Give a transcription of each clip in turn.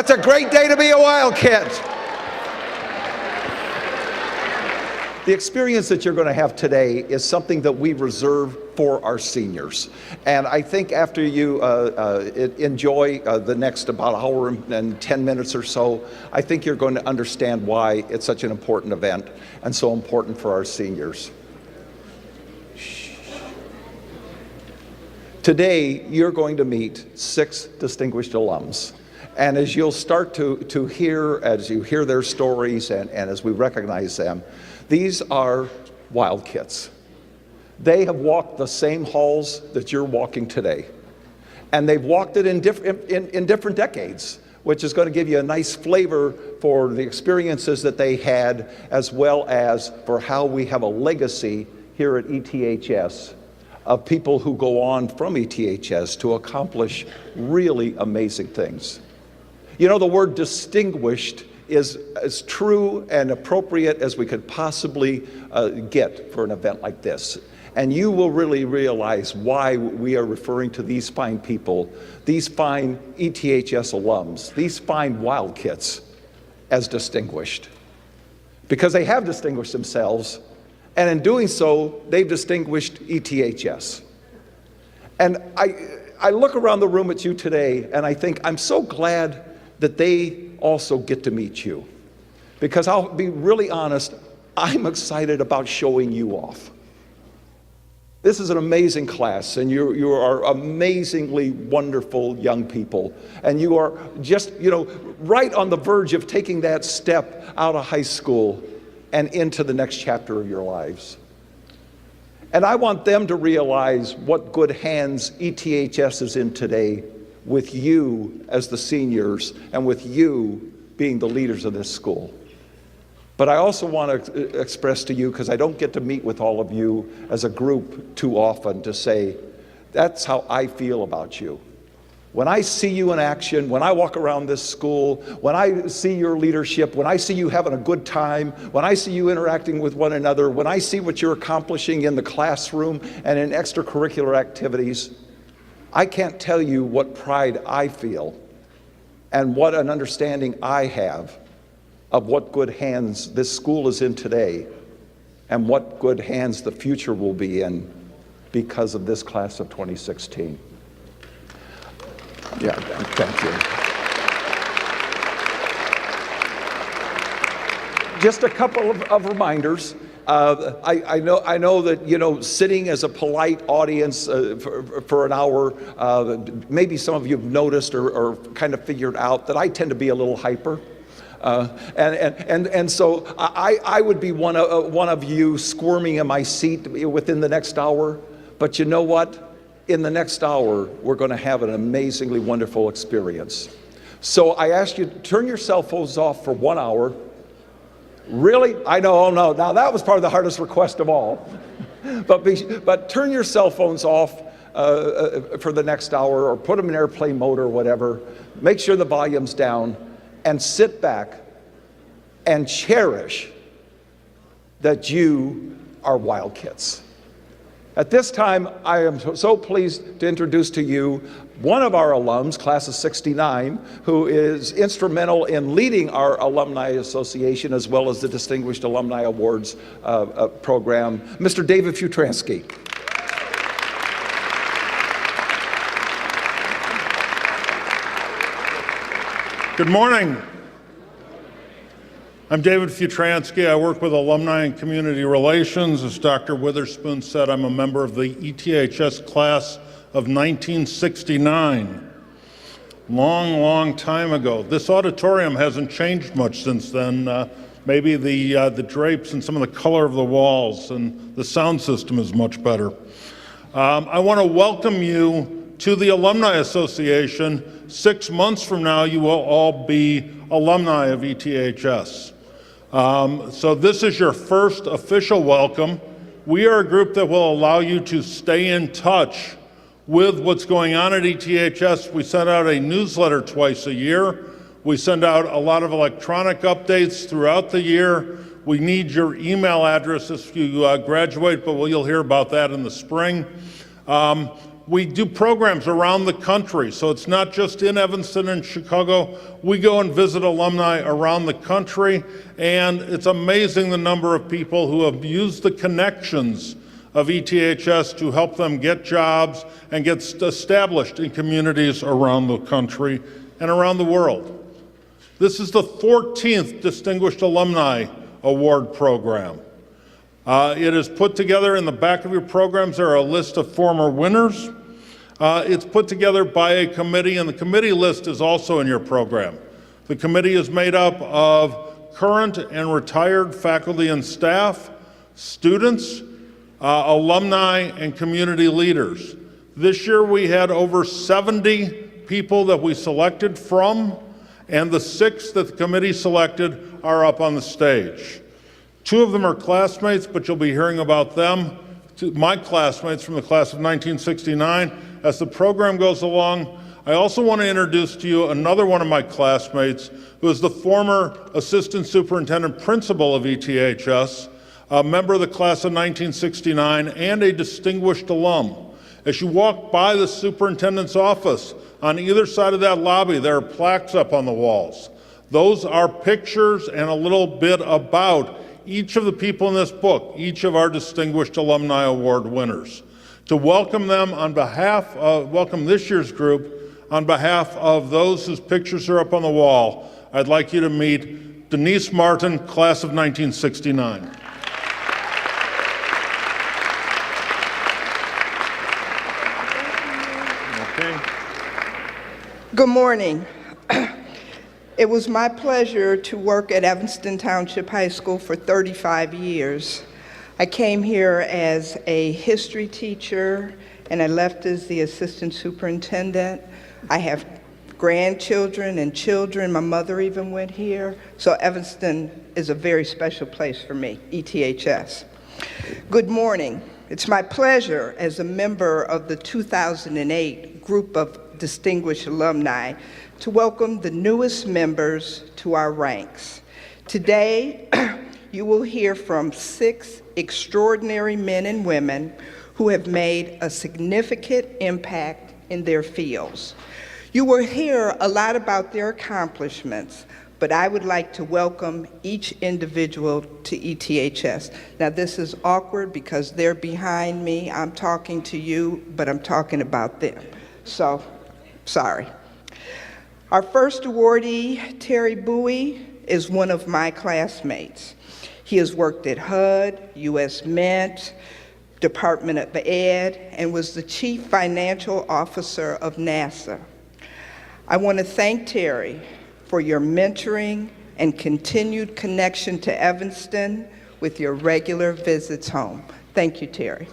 It's a great day to be a Wildcat. The experience that you're going to have today is something that we reserve for our seniors. And I think after you enjoy the next about hour and 10 minutes or so, I think you're going to understand why it's such an important event and so important for our seniors. Today, you're going to meet 6 distinguished alums. And as you'll start to hear, as you hear their stories and as we recognize them, these are Wildcats. They have walked the same halls that you're walking today. And they've walked it in different decades, which is going to give you a nice flavor for the experiences that they had, as well as for how we have a legacy here at ETHS of people who go on from ETHS to accomplish really amazing things. You know, the word distinguished is as true and appropriate as we could possibly get for an event like this. And you will really realize why we are referring to these fine people, these fine ETHS alums, these fine Wildcats as distinguished. Because they have distinguished themselves, and in doing so, they've distinguished ETHS. And I look around the room at you today, and I think I'm so glad that they also get to meet you. Because I'll be really honest, I'm excited about showing you off. This is an amazing class, and you are amazingly wonderful young people. And you are just, right on the verge of taking that step out of high school and into the next chapter of your lives. And I want them to realize what good hands ETHS is in today with you as the seniors and with you being the leaders of this school. But I also want to express to you, because I don't get to meet with all of you as a group too often, to say, that's how I feel about you. When I see you in action, when I walk around this school, when I see your leadership, when I see you having a good time, when I see you interacting with one another, when I see what you're accomplishing in the classroom and in extracurricular activities, I can't tell you what pride I feel and what an understanding I have of what good hands this school is in today and what good hands the future will be in because of this class of 2016. Yeah, thank you. Just a couple of reminders. I know that, sitting as a polite audience for an hour, maybe some of you have noticed or kind of figured out that I tend to be a little hyper. And so I would be one of you squirming in my seat within the next hour. But you know what? In the next hour, we're going to have an amazingly wonderful experience. So I ask you to turn your cell phones off for 1 hour. Really? I know, oh no, now that was probably the hardest request of all. But turn your cell phones off for the next hour, or put them in airplane mode or whatever. Make sure the volume's down, and sit back and cherish that you are Wildcats. At this time, I am so pleased to introduce to you one of our alums, class of 69, who is instrumental in leading our Alumni Association as well as the Distinguished Alumni Awards program, Mr. David Futransky. Good morning. I'm David Futransky. I work with Alumni and Community Relations. As Dr. Witherspoon said, I'm a member of the ETHS class of 1969. Long time ago. This auditorium hasn't changed much since then. Maybe the drapes and some of the color of the walls, and the sound system is much better. I want to welcome you to the Alumni Association. 6 months from now, you will all be alumni of ETHS. So this is your first official welcome. We are a group that will allow you to stay in touch with what's going on at ETHS. We send out a newsletter twice a year. We send out a lot of electronic updates throughout the year. We need your email address if you graduate, but you'll hear about that in the spring. We do programs around the country, so it's not just in Evanston and Chicago. We go and visit alumni around the country, and it's amazing the number of people who have used the connections of ETHS to help them get jobs and get established in communities around the country and around the world. This is the 14th Distinguished Alumni Award program. It is put together in the back of your programs. There are a list of former winners. It's put together by a committee, and the committee list is also in your program. The committee is made up of current and retired faculty and staff, students, alumni, and community leaders. This year we had over 70 people that we selected from, and the 6 that the committee selected are up on the stage. 2 of them are classmates, but you'll be hearing about them, my classmates from the class of 1969. As the program goes along, I also want to introduce to you another one of my classmates who is the former Assistant Superintendent Principal of ETHS, a member of the class of 1969, and a distinguished alum. As you walk by the superintendent's office, on either side of that lobby, there are plaques up on the walls. Those are pictures and a little bit about each of the people in this book, each of our Distinguished Alumni Award winners. To welcome them on behalf of, welcome this year's group, on behalf of those whose pictures are up on the wall, I'd like you to meet Denise Martin, class of 1969. Okay. Good morning. It was my pleasure to work at Evanston Township High School for 35 years. I came here as a history teacher, and I left as the assistant superintendent. I have grandchildren and children. My mother even went here. So Evanston is a very special place for me, ETHS. Good morning. It's my pleasure as a member of the 2008 group of distinguished alumni to welcome the newest members to our ranks. Today, you will hear from 6 extraordinary men and women who have made a significant impact in their fields. You will hear a lot about their accomplishments, but I would like to welcome each individual to ETHS. Now, this is awkward because they're behind me. I'm talking to you, but I'm talking about them. So, sorry. Our first awardee, Terry Bowie, is one of my classmates. He has worked at HUD, US Mint, Department of Ed, and was the Chief Financial Officer of NASA. I want to thank Terry for your mentoring and continued connection to Evanston with your regular visits home. Thank you, Terry.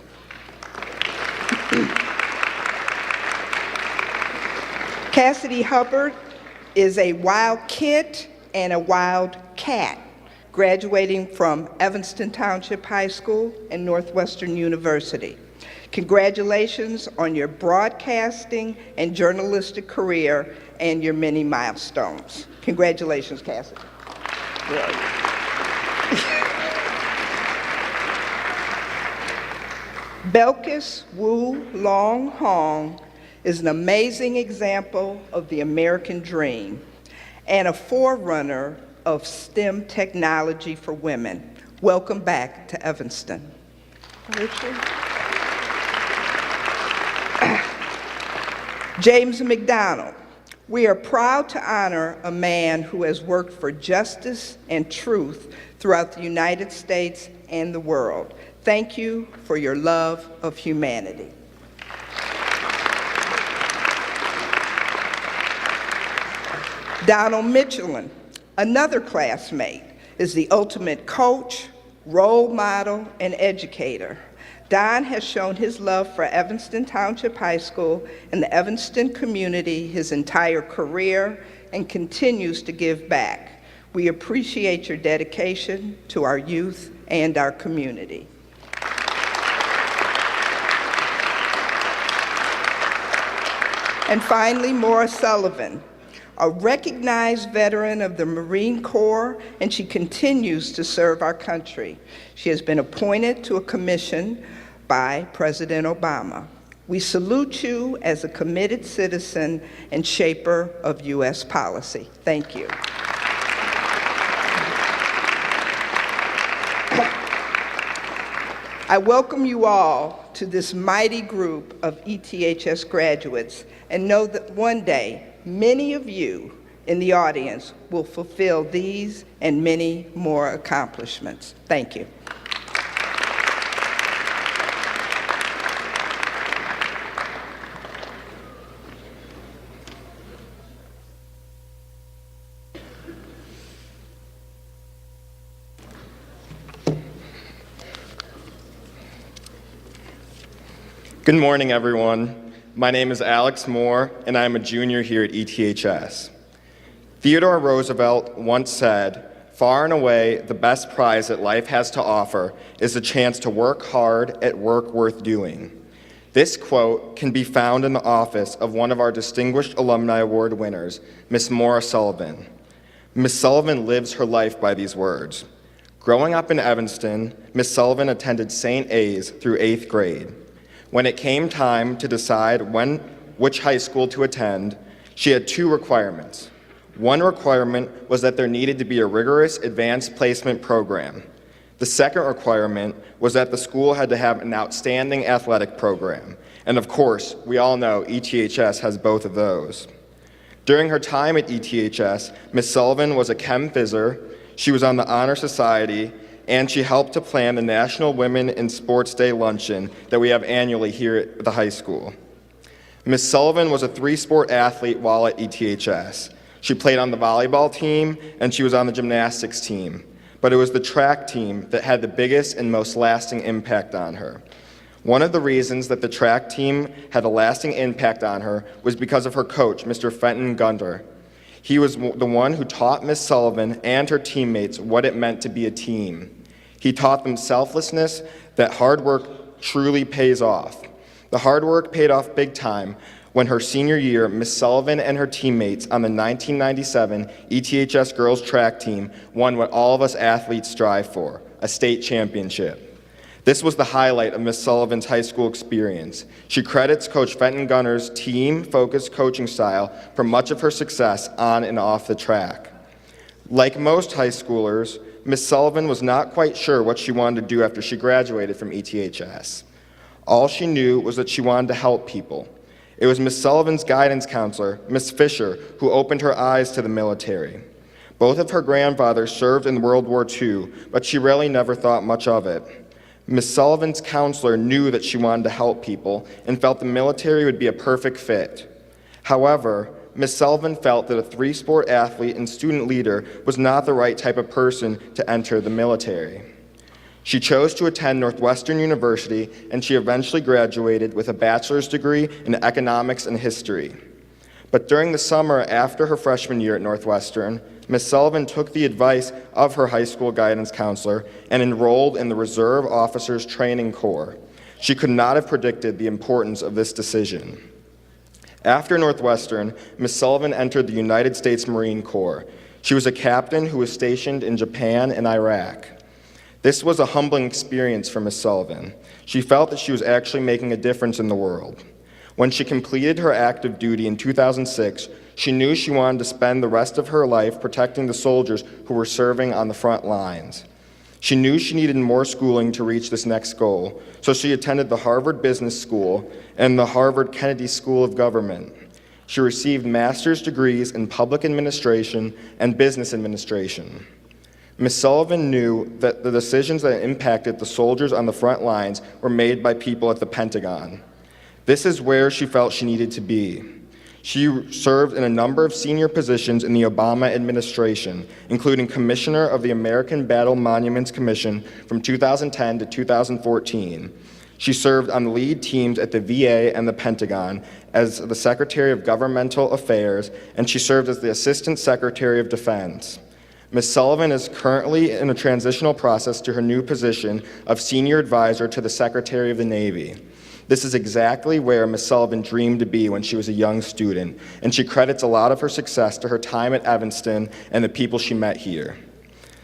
Cassidy Hubbard is a wild kid and a wild cat, graduating from Evanston Township High School and Northwestern University. Congratulations on your broadcasting and journalistic career and your many milestones. Congratulations, Cassidy. Belkis Wu Long Hong is an amazing example of the American dream and a forerunner of STEM technology for women. Welcome back to Evanston. James McDonald. We are proud to honor a man who has worked for justice and truth throughout the United States and the world. Thank you for your love of humanity. Donald Michelin, another classmate, is the ultimate coach, role model, and educator. Don has shown his love for Evanston Township High School and the Evanston community his entire career and continues to give back. We appreciate your dedication to our youth and our community. And finally, Maura Sullivan, a recognized veteran of the Marine Corps, and she continues to serve our country. She has been appointed to a commission by President Obama. We salute you as a committed citizen and shaper of U.S. policy. Thank you. I welcome you all to this mighty group of ETHS graduates and know that one day, many of you in the audience will fulfill these and many more accomplishments. Thank you. Good morning, everyone. My name is Alex Moore, and I am a junior here at ETHS. Theodore Roosevelt once said, "Far and away, the best prize that life has to offer is the chance to work hard at work worth doing." This quote can be found in the office of one of our Distinguished Alumni Award winners, Miss Maura Sullivan. Miss Sullivan lives her life by these words. Growing up in Evanston, Miss Sullivan attended St. A's through 8th grade. When it came time to decide which high school to attend, she had two requirements. One requirement was that there needed to be a rigorous advanced placement program. The second requirement was that the school had to have an outstanding athletic program. And of course, we all know ETHS has both of those. During her time at ETHS, Ms. Sullivan was a chem physser, she was on the Honor Society, and she helped to plan the National Women in Sports Day luncheon that we have annually here at the high school. Ms. Sullivan was a three-sport athlete while at ETHS. She played on the volleyball team, and she was on the gymnastics team. But it was the track team that had the biggest and most lasting impact on her. One of the reasons that the track team had a lasting impact on her was because of her coach, Mr. Fenton Gunter. He was the one who taught Ms. Sullivan and her teammates what it meant to be a team. He taught them selflessness, that hard work truly pays off. The hard work paid off big time when her senior year, Ms. Sullivan and her teammates on the 1997 ETHS girls track team won what all of us athletes strive for, a state championship. This was the highlight of Ms. Sullivan's high school experience. She credits Coach Fenton Gunter's team-focused coaching style for much of her success on and off the track. Like most high schoolers, Ms. Sullivan was not quite sure what she wanted to do after she graduated from ETHS. All she knew was that she wanted to help people. It was Ms. Sullivan's guidance counselor, Ms. Fisher, who opened her eyes to the military. Both of her grandfathers served in World War II, but she really never thought much of it. Ms. Sullivan's counselor knew that she wanted to help people and felt the military would be a perfect fit. However, Ms. Sullivan felt that a three-sport athlete and student leader was not the right type of person to enter the military. She chose to attend Northwestern University, and she eventually graduated with a bachelor's degree in economics and history. But during the summer after her freshman year at Northwestern, Ms. Sullivan took the advice of her high school guidance counselor and enrolled in the Reserve Officers Training Corps. She could not have predicted the importance of this decision. After Northwestern, Ms. Sullivan entered the United States Marine Corps. She was a captain who was stationed in Japan and Iraq. This was a humbling experience for Ms. Sullivan. She felt that she was actually making a difference in the world. When she completed her active duty in 2006, she knew she wanted to spend the rest of her life protecting the soldiers who were serving on the front lines. She knew she needed more schooling to reach this next goal, so she attended the Harvard Business School and the Harvard Kennedy School of Government. She received master's degrees in public administration and business administration. Ms. Sullivan knew that the decisions that impacted the soldiers on the front lines were made by people at the Pentagon. This is where she felt she needed to be. She served in a number of senior positions in the Obama administration, including Commissioner of the American Battle Monuments Commission from 2010 to 2014. She served on the lead teams at the VA and the Pentagon as the Secretary of Governmental Affairs, and she served as the Assistant Secretary of Defense. Ms. Sullivan is currently in a transitional process to her new position of Senior Advisor to the Secretary of the Navy. This is exactly where Ms. Sullivan dreamed to be when she was a young student, and she credits a lot of her success to her time at Evanston and the people she met here.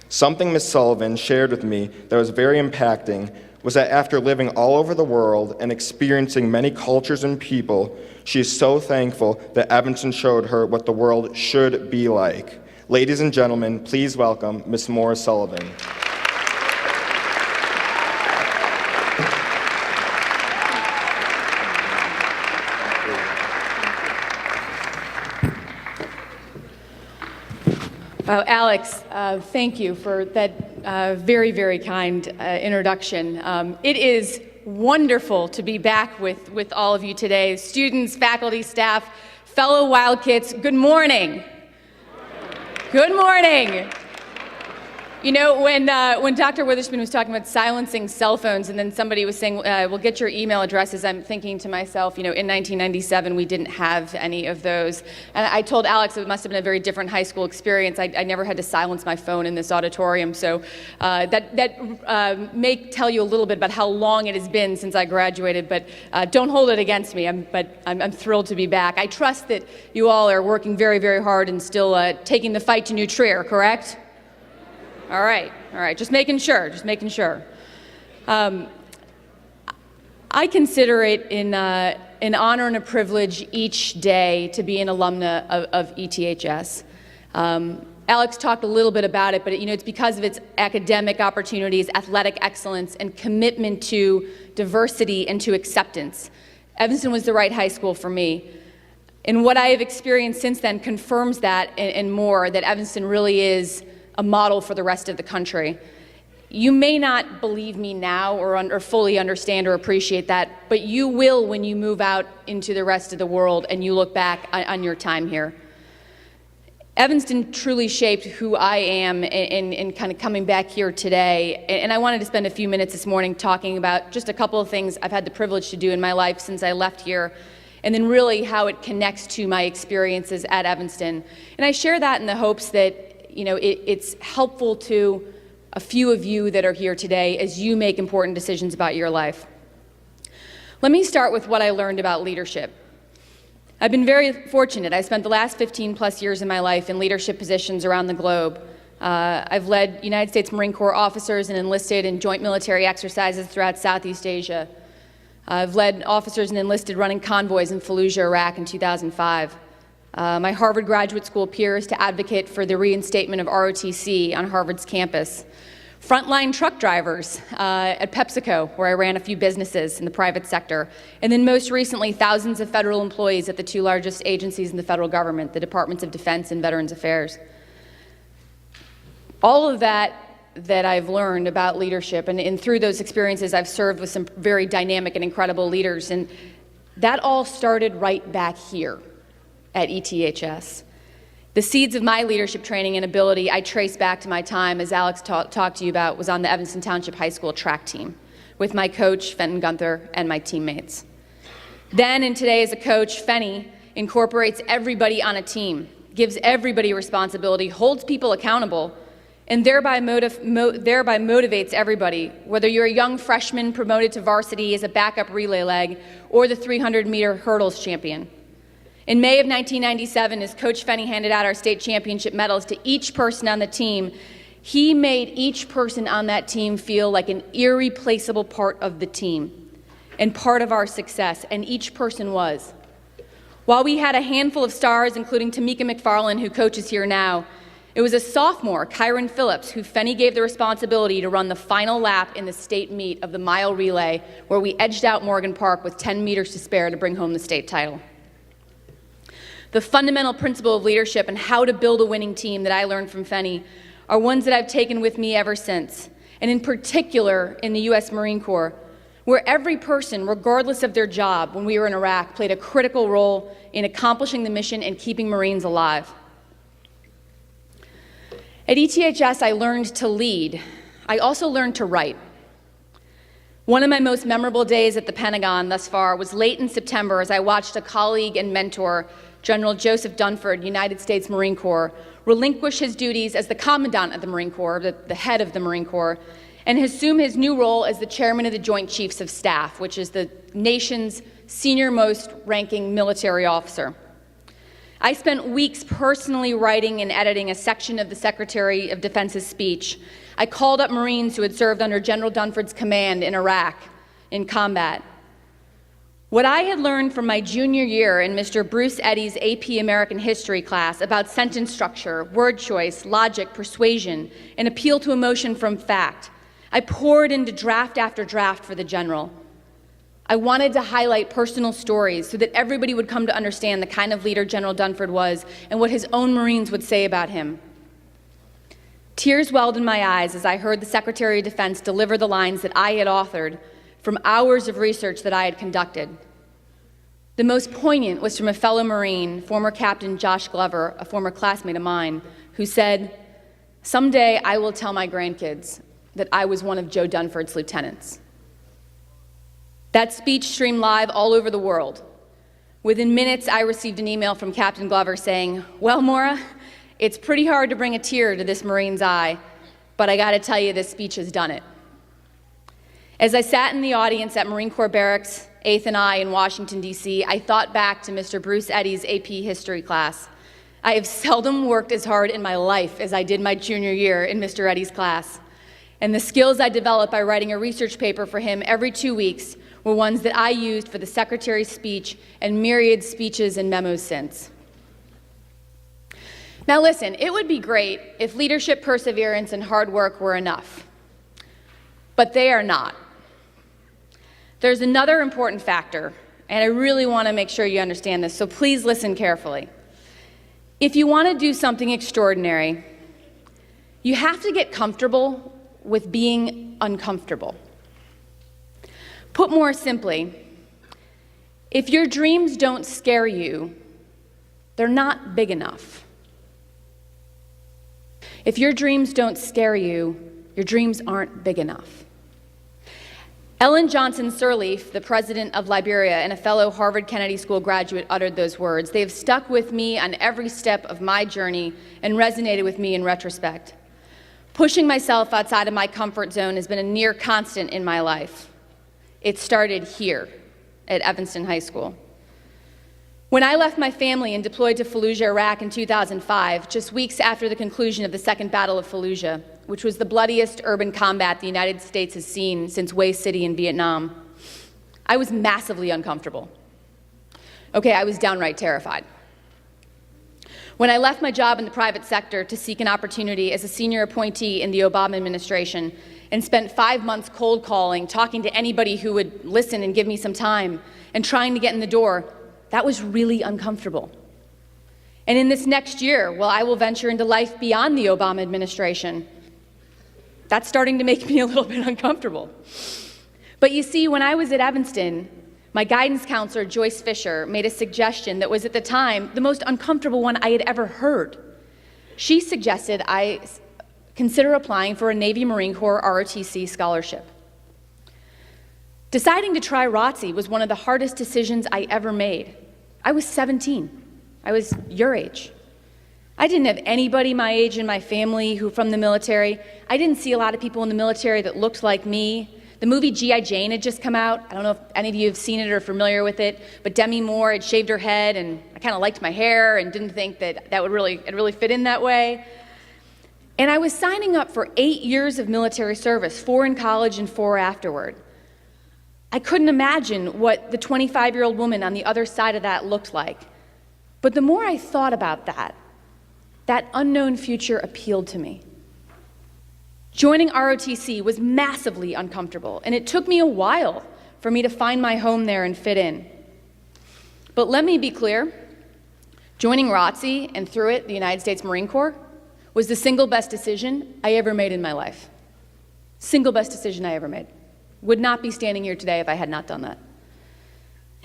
Something Ms. Sullivan shared with me that was very impacting was that after living all over the world and experiencing many cultures and people, she is so thankful that Evanston showed her what the world should be like. Ladies and gentlemen, please welcome Ms. Moore Sullivan. Alex, thank you for that very, very kind introduction. It is wonderful to be back with all of you today. Students, faculty, staff, fellow Wildcats, good morning. Good morning. You know, when Dr. Witherspoon was talking about silencing cell phones, and then somebody was saying, we'll get your email addresses, I'm thinking to myself, you know, in 1997, we didn't have any of those. And I told Alex it must have been a very different high school experience. I never had to silence my phone in this auditorium. So that may tell you a little bit about how long it has been since I graduated, but don't hold it against me. I'm thrilled to be back. I trust that you all are working very, very hard and still taking the fight to New Trier, correct? All right, just making sure. I consider it an honor and a privilege each day to be an alumna of ETHS. Alex talked a little bit about it, but you know, it's because of its academic opportunities, athletic excellence, and commitment to diversity and to acceptance. Evanston was the right high school for me. And what I have experienced since then confirms that and more, that Evanston really is a model for the rest of the country. You may not believe me now or fully understand or appreciate that, but you will when you move out into the rest of the world and you look back on your time here. Evanston truly shaped who I am in kind of coming back here today, and I wanted to spend a few minutes this morning talking about just a couple of things I've had the privilege to do in my life since I left here, and then really how it connects to my experiences at Evanston. And I share that in the hopes that you know, it's helpful to a few of you that are here today as you make important decisions about your life. Let me start with what I learned about leadership. I've been very fortunate. I spent the last 15 plus years of my life in leadership positions around the globe. I've led United States Marine Corps officers and enlisted in joint military exercises throughout Southeast Asia. I've led officers and enlisted running convoys in Fallujah, Iraq in 2005. My Harvard Graduate School peers to advocate for the reinstatement of ROTC on Harvard's campus. Frontline truck drivers at PepsiCo, where I ran a few businesses in the private sector. And then most recently, thousands of federal employees at the two largest agencies in the federal government, the Departments of Defense and Veterans Affairs. All of that I've learned about leadership, and through those experiences, I've served with some very dynamic and incredible leaders. And that all started right back here at ETHS. The seeds of my leadership training and ability I trace back to my time, as Alex talked to you about, was on the Evanston Township High School track team with my coach, Fenton Gunther, and my teammates. Then and today as a coach, Fenny incorporates everybody on a team, gives everybody responsibility, holds people accountable, and thereby motivates everybody, whether you're a young freshman promoted to varsity as a backup relay leg or the 300-meter hurdles champion. In May of 1997, as Coach Fenny handed out our state championship medals to each person on the team, he made each person on that team feel like an irreplaceable part of the team and part of our success, and each person was. While we had a handful of stars, including Tamika McFarland, who coaches here now, it was a sophomore, Kyron Phillips, who Fenny gave the responsibility to run the final lap in the state meet of the mile relay, where we edged out Morgan Park with 10 meters to spare to bring home the state title. The fundamental principle of leadership and how to build a winning team that I learned from Fenny are ones that I've taken with me ever since, and in particular in the U.S. Marine Corps, where every person, regardless of their job when we were in Iraq, played a critical role in accomplishing the mission and keeping Marines alive. At ETHS, I learned to lead. I also learned to write. One of my most memorable days at the Pentagon thus far was late in September as I watched a colleague and mentor, General Joseph Dunford, United States Marine Corps, relinquish his duties as the Commandant of the Marine Corps, the head of the Marine Corps, and assume his new role as the Chairman of the Joint Chiefs of Staff, which is the nation's senior-most ranking military officer. I spent weeks personally writing and editing a section of the Secretary of Defense's speech. I called up Marines who had served under General Dunford's command in Iraq in combat. What I had learned from my junior year in Mr. Bruce Eddy's AP American History class about sentence structure, word choice, logic, persuasion, and appeal to emotion from fact, I poured into draft after draft for the general. I wanted to highlight personal stories so that everybody would come to understand the kind of leader General Dunford was and what his own Marines would say about him. Tears welled in my eyes as I heard the Secretary of Defense deliver the lines that I had authored from hours of research that I had conducted. The most poignant was from a fellow Marine, former Captain Josh Glover, a former classmate of mine, who said, "Someday I will tell my grandkids that I was one of Joe Dunford's lieutenants." That speech streamed live all over the world. Within minutes, I received an email from Captain Glover saying, "Well, Maura, it's pretty hard to bring a tear to this Marine's eye, but I gotta tell you, this speech has done it." As I sat in the audience at Marine Corps Barracks 8th and I in Washington, D.C., I thought back to Mr. Bruce Eddy's AP History class. I have seldom worked as hard in my life as I did my junior year in Mr. Eddy's class. And the skills I developed by writing a research paper for him every 2 weeks were ones that I used for the Secretary's speech and myriad speeches and memos since. Now listen, it would be great if leadership, perseverance, and hard work were enough, but they are not. There's another important factor, and I really want to make sure you understand this, so please listen carefully. If you want to do something extraordinary, you have to get comfortable with being uncomfortable. Put more simply, if your dreams don't scare you, they're not big enough. If your dreams don't scare you, your dreams aren't big enough. Ellen Johnson Sirleaf, the president of Liberia and a fellow Harvard Kennedy School graduate, uttered those words. They have stuck with me on every step of my journey and resonated with me in retrospect. Pushing myself outside of my comfort zone has been a near constant in my life. It started here at Evanston High School. When I left my family and deployed to Fallujah, Iraq in 2005, just weeks after the conclusion of the Second Battle of Fallujah, which was the bloodiest urban combat the United States has seen since Way City in Vietnam, I was massively uncomfortable. Okay, I was downright terrified. When I left my job in the private sector to seek an opportunity as a senior appointee in the Obama administration and spent 5 months cold calling, talking to anybody who would listen and give me some time, and trying to get in the door, that was really uncomfortable. And in this next year, while I will venture into life beyond the Obama administration, that's starting to make me a little bit uncomfortable. But you see, when I was at Evanston, my guidance counselor, Joyce Fisher, made a suggestion that was at the time the most uncomfortable one I had ever heard. She suggested I consider applying for a Navy Marine Corps ROTC scholarship. Deciding to try ROTC was one of the hardest decisions I ever made. I was 17. I was your age. I didn't have anybody my age in my family who from the military. I didn't see a lot of people in the military that looked like me. The movie G.I. Jane had just come out. I don't know if any of you have seen it or are familiar with it, but Demi Moore had shaved her head, and I kind of liked my hair and didn't think that it really fit in that way. And I was signing up for 8 years of military service, 4 in college and 4 afterward. I couldn't imagine what the 25-year-old woman on the other side of that looked like. But the more I thought about that unknown future appealed to me. Joining ROTC was massively uncomfortable, and it took me a while for me to find my home there and fit in. But let me be clear, joining ROTC and through it, the United States Marine Corps, was the single best decision I ever made in my life. Single best decision I ever made. Would not be standing here today if I had not done that.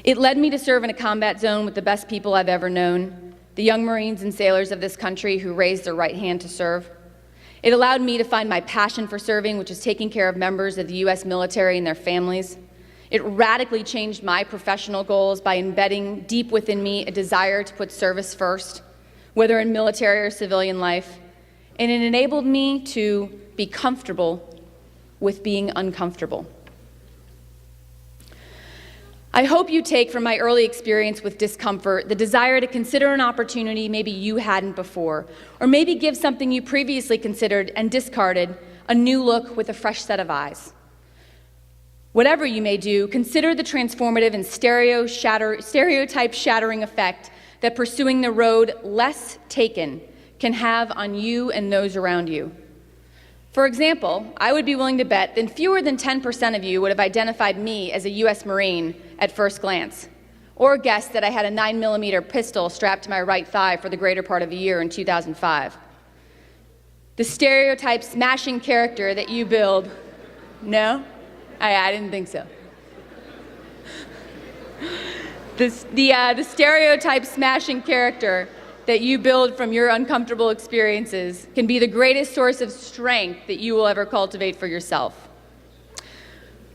It led me to serve in a combat zone with the best people I've ever known, the young Marines and sailors of this country who raised their right hand to serve. It allowed me to find my passion for serving, which is taking care of members of the U.S. military and their families. It radically changed my professional goals by embedding deep within me a desire to put service first, whether in military or civilian life. And it enabled me to be comfortable with being uncomfortable. I hope you take from my early experience with discomfort the desire to consider an opportunity maybe you hadn't before, or maybe give something you previously considered and discarded a new look with a fresh set of eyes. Whatever you may do, consider the transformative and stereotype-shattering effect that pursuing the road less taken can have on you and those around you. For example, I would be willing to bet that fewer than 10% of you would have identified me as a U.S. Marine at first glance, or guessed that I had a 9mm pistol strapped to my right thigh for the greater part of a year in 2005. The stereotype-smashing character that you build, no? I didn't think so. The stereotype-smashing character that you build from your uncomfortable experiences can be the greatest source of strength that you will ever cultivate for yourself.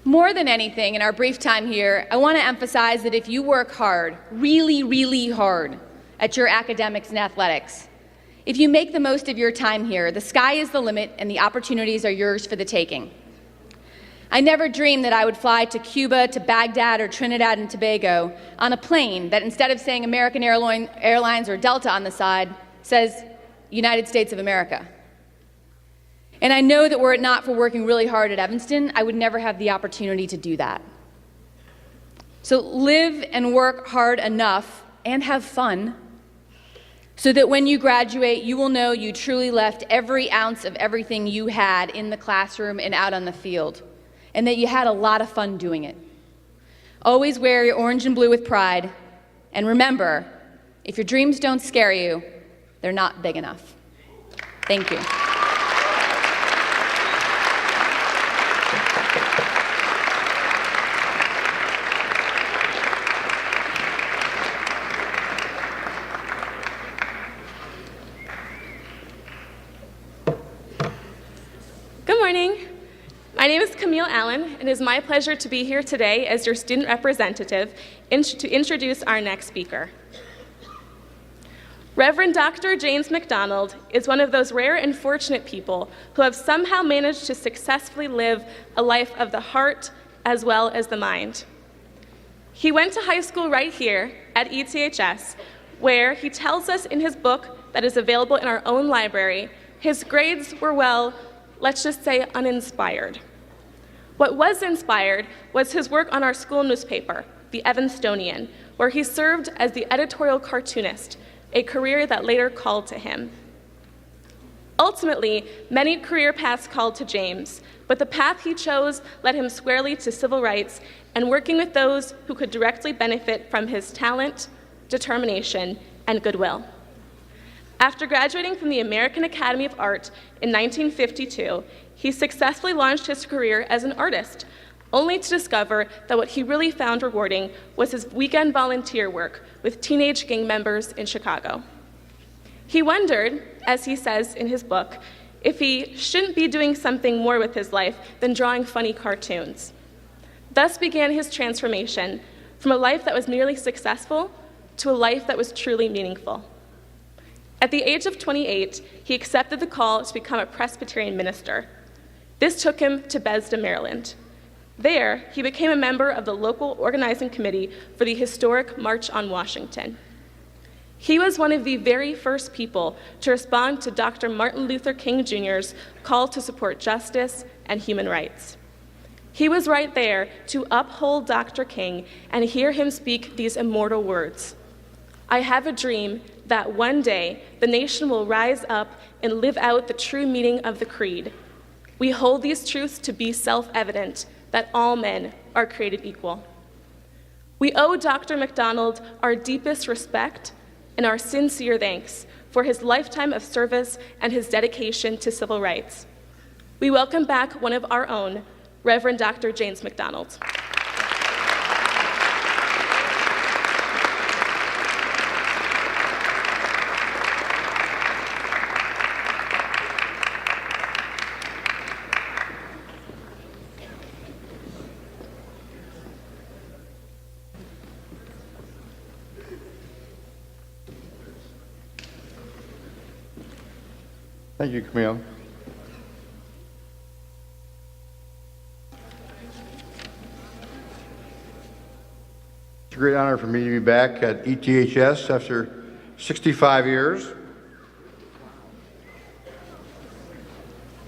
More than anything, in our brief time here, I want to emphasize that if you work hard, really, really hard, at your academics and athletics, if you make the most of your time here, the sky is the limit and the opportunities are yours for the taking. I never dreamed that I would fly to Cuba, to Baghdad, or Trinidad and Tobago on a plane that instead of saying American Airlines or Delta on the side, says United States of America. And I know that were it not for working really hard at Evanston, I would never have the opportunity to do that. So live and work hard enough and have fun so that when you graduate, you will know you truly left every ounce of everything you had in the classroom and out on the field, and that you had a lot of fun doing it. Always wear your orange and blue with pride, and remember, if your dreams don't scare you, they're not big enough. Thank you. Good morning. My name is Camille Allen, and it is my pleasure to be here today as your student representative to introduce our next speaker. Reverend Dr. James McDonald is one of those rare and fortunate people who have somehow managed to successfully live a life of the heart as well as the mind. He went to high school right here at ETHS, where he tells us in his book that is available in our own library, his grades were, well, let's just say uninspired. What was inspired was his work on our school newspaper, the Evanstonian, where he served as the editorial cartoonist, a career that later called to him. Ultimately, many career paths called to James, but the path he chose led him squarely to civil rights and working with those who could directly benefit from his talent, determination, and goodwill. After graduating from the American Academy of Art in 1952, he successfully launched his career as an artist, only to discover that what he really found rewarding was his weekend volunteer work with teenage gang members in Chicago. He wondered, as he says in his book, if he shouldn't be doing something more with his life than drawing funny cartoons. Thus began his transformation from a life that was merely successful to a life that was truly meaningful. At the age of 28, he accepted the call to become a Presbyterian minister. This took him to Bethesda, Maryland. There, he became a member of the local organizing committee for the historic March on Washington. He was one of the very first people to respond to Dr. Martin Luther King Jr.'s call to support justice and human rights. He was right there to uphold Dr. King and hear him speak these immortal words. I have a dream that one day the nation will rise up and live out the true meaning of the creed. We hold these truths to be self-evident, that all men are created equal. We owe Dr. McDonald our deepest respect and our sincere thanks for his lifetime of service and his dedication to civil rights. We welcome back one of our own, Reverend Dr. James McDonald. Thank you, Camille. It's a great honor for me to be back at ETHS after 65 years.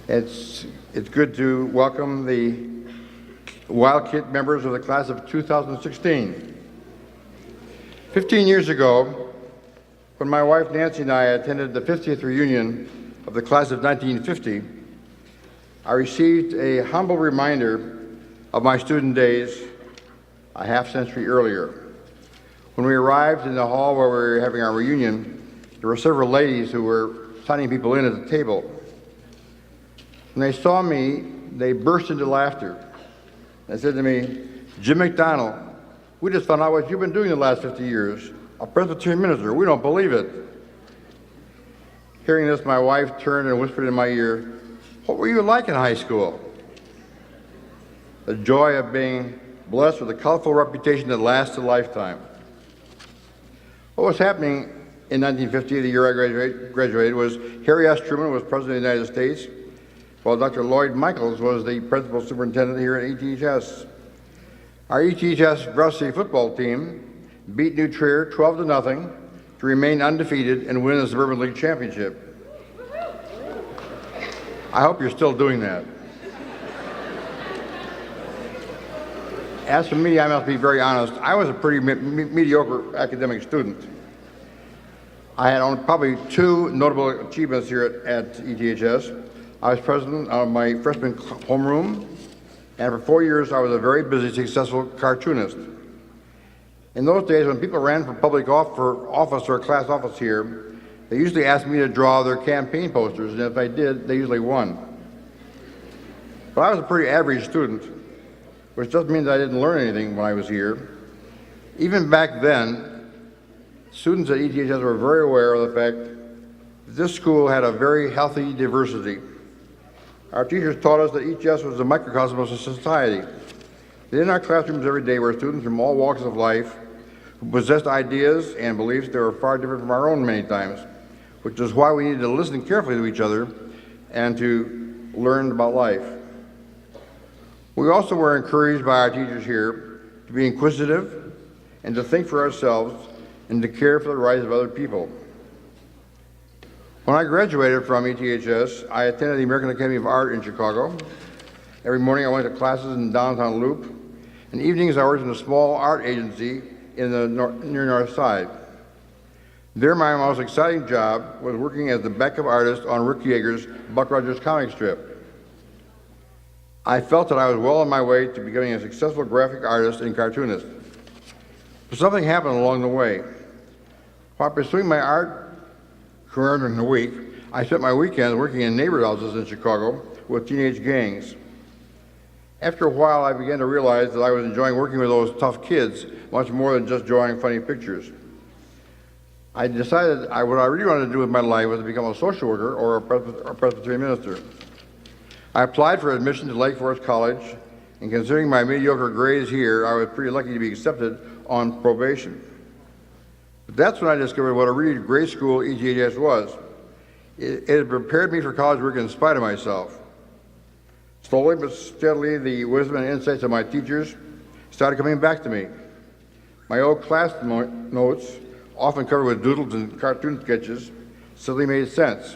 It's good to welcome the Wild Kid members of the class of 2016. 15 years ago, when my wife Nancy and I attended the 50th reunion of the class of 1950, I received a humble reminder of my student days a half-century earlier. When we arrived in the hall where we were having our reunion, there were several ladies who were signing people in at the table. When they saw me, they burst into laughter. They said to me, "Jim McDonald, we just found out what you've been doing the last 50 years, a Presbyterian minister. We don't believe it." Hearing this, my wife turned and whispered in my ear, "What were you like in high school?" The joy of being blessed with a colorful reputation that lasts a lifetime. What was happening in 1950, the year I graduated, was Harry S. Truman was President of the United States, while Dr. Lloyd Michaels was the Principal Superintendent here at ETHS. Our ETHS varsity football team beat New Trier 12-0 to remain undefeated and win the Suburban League Championship. I hope you're still doing that. As for me, I must be very honest, I was a pretty mediocre academic student. I had only probably two notable achievements here at ETHS. I was president of my freshman homeroom, and for 4 years I was a very busy, successful cartoonist. In those days, when people ran for public office or class office here, they usually asked me to draw their campaign posters, and if I did, they usually won. But I was a pretty average student, which doesn't mean that I didn't learn anything when I was here. Even back then, students at ETHS were very aware of the fact that this school had a very healthy diversity. Our teachers taught us that ETHS was a microcosm of society. In our classrooms every day were students from all walks of life who possessed ideas and beliefs that were far different from our own many times, which is why we needed to listen carefully to each other and to learn about life. We also were encouraged by our teachers here to be inquisitive and to think for ourselves and to care for the rights of other people. When I graduated from ETHS, I attended the American Academy of Art in Chicago. Every morning I went to classes in downtown Loop, and evenings I worked in a small art agency in the near North Side. There my most exciting job was working as the backup artist on Rick Yeager's Buck Rogers comic strip. I felt that I was well on my way to becoming a successful graphic artist and cartoonist. But something happened along the way. While pursuing my art career during the week, I spent my weekends working in neighborhood houses in Chicago with teenage gangs. After a while, I began to realize that I was enjoying working with those tough kids much more than just drawing funny pictures. I decided what I really wanted to do with my life was to become a social worker or a Presbyterian minister. I applied for admission to Lake Forest College, and considering my mediocre grades here, I was pretty lucky to be accepted on probation. But that's when I discovered what a really great school ETHS was. It had prepared me for college work in spite of myself. Slowly but steadily, the wisdom and insights of my teachers started coming back to me. My old class notes, often covered with doodles and cartoon sketches, suddenly made sense.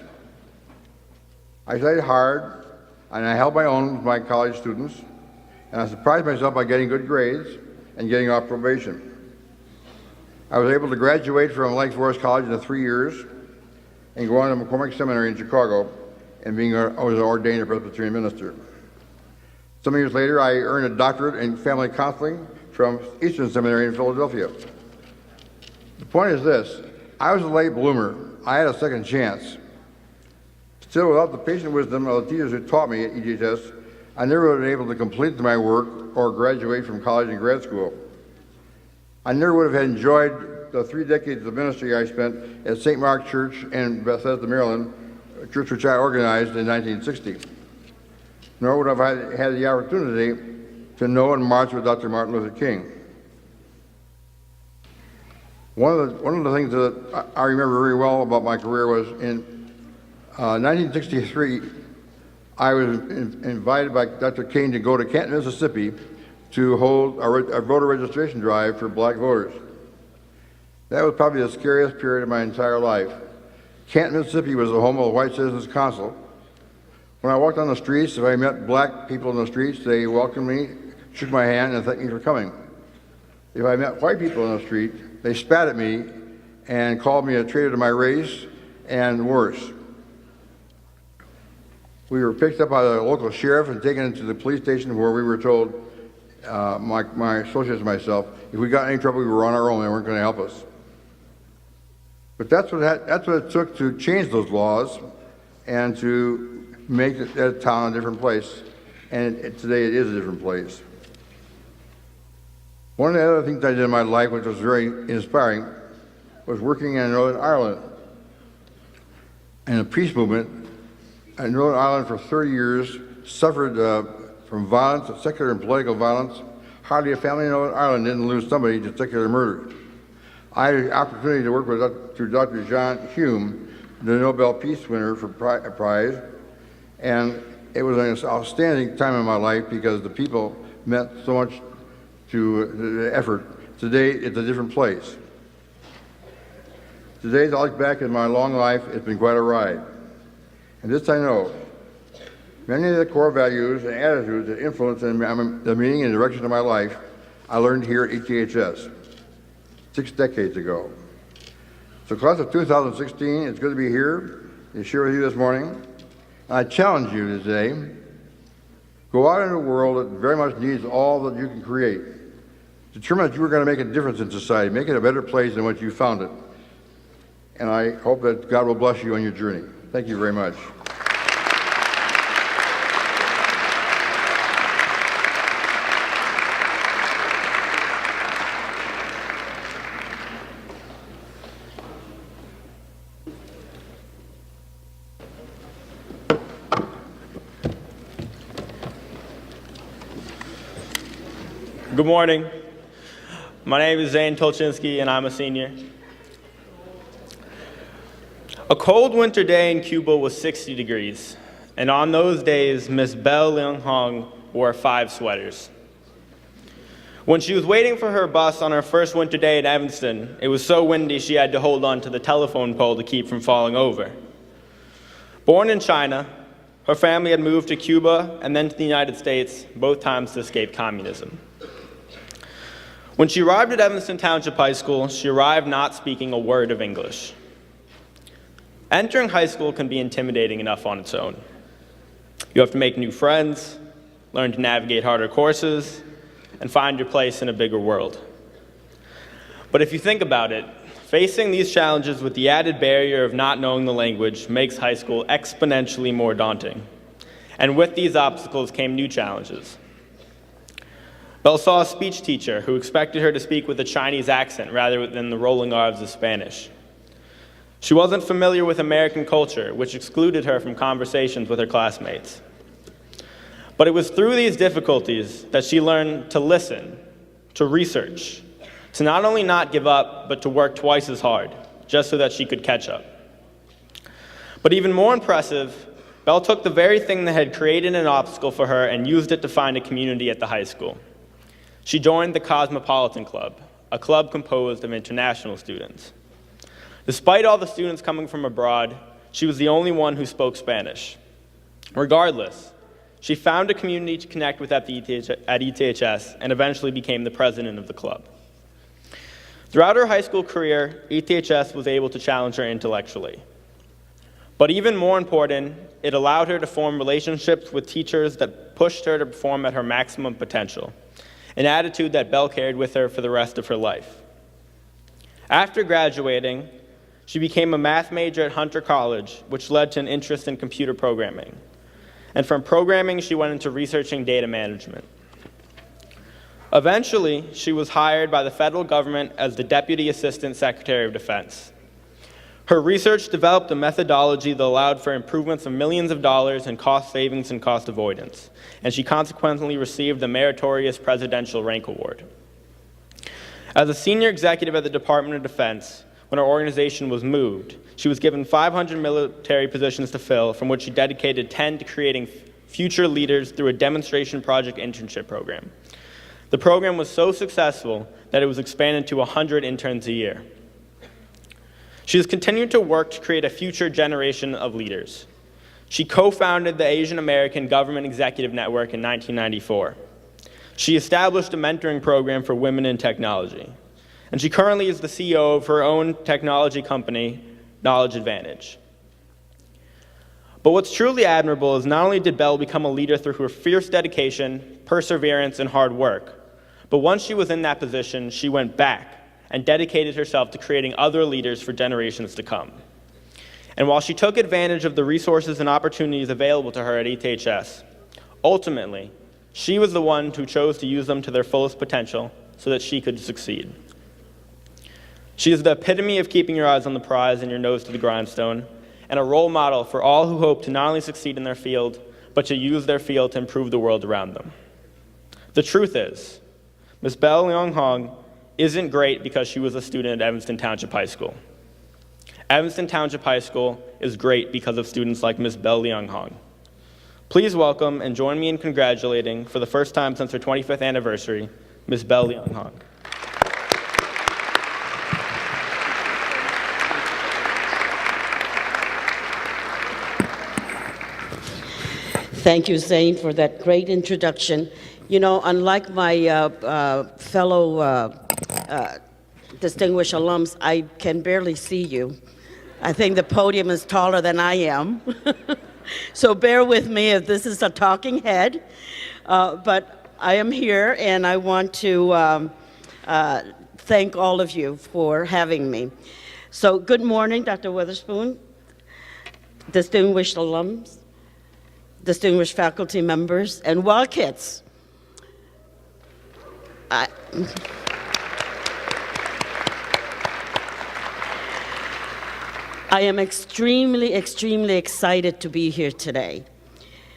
I studied hard, and I held my own with my college students, and I surprised myself by getting good grades and getting off probation. I was able to graduate from Lake Forest College in 3 years and go on to McCormick Seminary in Chicago, and I was ordained a Presbyterian minister. Some years later, I earned a doctorate in family counseling from Eastern Seminary in Philadelphia. The point is this: I was a late bloomer. I had a second chance. Still, without the patient wisdom of the teachers who taught me at ETHS, I never would have been able to complete my work or graduate from college and grad school. I never would have enjoyed the 3 decades of ministry I spent at St. Mark Church in Bethesda, Maryland, a church which I organized in 1960. Nor would I have had the opportunity to know and march with Dr. Martin Luther King. One of the things that I remember very well about my career was in 1963, I was invited by Dr. King to go to Canton, Mississippi to hold a voter registration drive for black voters. That was probably the scariest period of my entire life. Canton, Mississippi was the home of the White Citizens Council. When I walked on the streets, if I met black people in the streets, they welcomed me, shook my hand, and thanked me for coming. If I met white people in the street, they spat at me and called me a traitor to my race, and worse. We were picked up by the local sheriff and taken into the police station where we were told, my associates and myself, if we got in any trouble, we were on our own, they weren't going to help us. But that's what it took to change those laws and to make that town a different place. And today it is a different place. One of the other things I did in my life, which was very inspiring, was working in Northern Ireland in a peace movement. In Northern Ireland for 30 years, suffered from violence, secular and political violence. Hardly a family in Northern Ireland didn't lose somebody to secular murder. I had the opportunity to work with Dr. John Hume, the Nobel Peace winner for prize, and it was an outstanding time in my life because the people meant so much to the effort. Today, it's a different place. Today, as I look back at my long life, it's been quite a ride. And this I know, many of the core values and attitudes that influence the meaning and direction of my life, I learned here at ETHS 6 decades ago. So class of 2016, it's good to be here to share with you this morning. I challenge you today, go out into a world that very much needs all that you can create. Determine that you are going to make a difference in society, make it a better place than what you found it. And I hope that God will bless you on your journey. Thank you very much. Good morning. My name is Zane Tolchinsky, and I'm a senior. A cold winter day in Cuba was 60 degrees, and on those days, Miss Belle Leung Hong wore 5 sweaters. When she was waiting for her bus on her first winter day in Evanston, it was so windy she had to hold on to the telephone pole to keep from falling over. Born in China, her family had moved to Cuba and then to the United States, both times to escape communism. When she arrived at Evanston Township High School, she arrived not speaking a word of English. Entering high school can be intimidating enough on its own. You have to make new friends, learn to navigate harder courses, and find your place in a bigger world. But if you think about it, facing these challenges with the added barrier of not knowing the language makes high school exponentially more daunting. And with these obstacles came new challenges. Belle saw a speech teacher who expected her to speak with a Chinese accent rather than the rolling R's of Spanish. She wasn't familiar with American culture, which excluded her from conversations with her classmates. But it was through these difficulties that she learned to listen, to research, to not only not give up, but to work twice as hard, just so that she could catch up. But even more impressive, Belle took the very thing that had created an obstacle for her and used it to find a community at the high school. She joined the Cosmopolitan Club, a club composed of international students. Despite all the students coming from abroad, she was the only one who spoke Spanish. Regardless, she found a community to connect with at ETHS and eventually became the president of the club. Throughout her high school career, ETHS was able to challenge her intellectually. But even more important, it allowed her to form relationships with teachers that pushed her to perform at her maximum potential, an attitude that Belle carried with her for the rest of her life. After graduating, she became a math major at Hunter College, which led to an interest in computer programming. And from programming, she went into researching data management. Eventually, she was hired by the federal government as the Deputy Assistant Secretary of Defense. Her research developed a methodology that allowed for improvements of millions of dollars in cost savings and cost avoidance, and she consequently received the Meritorious Presidential Rank Award. As a senior executive at the Department of Defense, when her organization was moved, she was given 500 military positions to fill, from which she dedicated 10 to creating future leaders through a demonstration project internship program. The program was so successful that it was expanded to 100 interns a year. She has continued to work to create a future generation of leaders. She co-founded the Asian American Government Executive Network in 1994. She established a mentoring program for women in technology. And she currently is the CEO of her own technology company, Knowledge Advantage. But what's truly admirable is not only did Belle become a leader through her fierce dedication, perseverance, and hard work, but once she was in that position, she went back and dedicated herself to creating other leaders for generations to come. And while she took advantage of the resources and opportunities available to her at ETHS, ultimately, she was the one who chose to use them to their fullest potential so that she could succeed. She is the epitome of keeping your eyes on the prize and your nose to the grindstone, and a role model for all who hope to not only succeed in their field, but to use their field to improve the world around them. The truth is, Ms. Belle Leong Hong isn't great because she was a student at Evanston Township High School. Evanston Township High School is great because of students like Ms. Belle Leong Hong. Please welcome and join me in congratulating, for the first time since her 25th anniversary, Ms. Belle Leong Hong. Thank you, Zane, for that great introduction. You know, unlike my fellow distinguished alums, I can barely see you. I think the podium is taller than I am. So bear with me if this is a talking head. But I am here, and I want to thank all of you for having me. So good morning, Dr. Witherspoon, distinguished alums, distinguished faculty members, and Wildcats. I am extremely, extremely excited to be here today.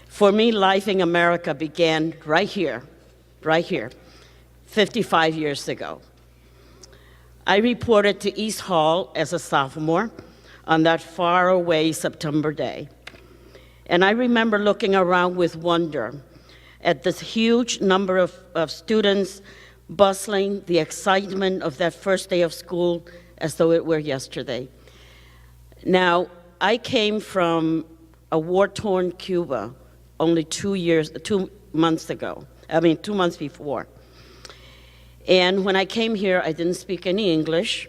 For me, life in America began right here, 55 years ago. I reported to East Hall as a sophomore on that faraway September day. And I remember looking around with wonder at this huge number of students bustling, the excitement of that first day of school as though it were yesterday. Now, I came from a war-torn Cuba only 2 months before. And when I came here, I didn't speak any English.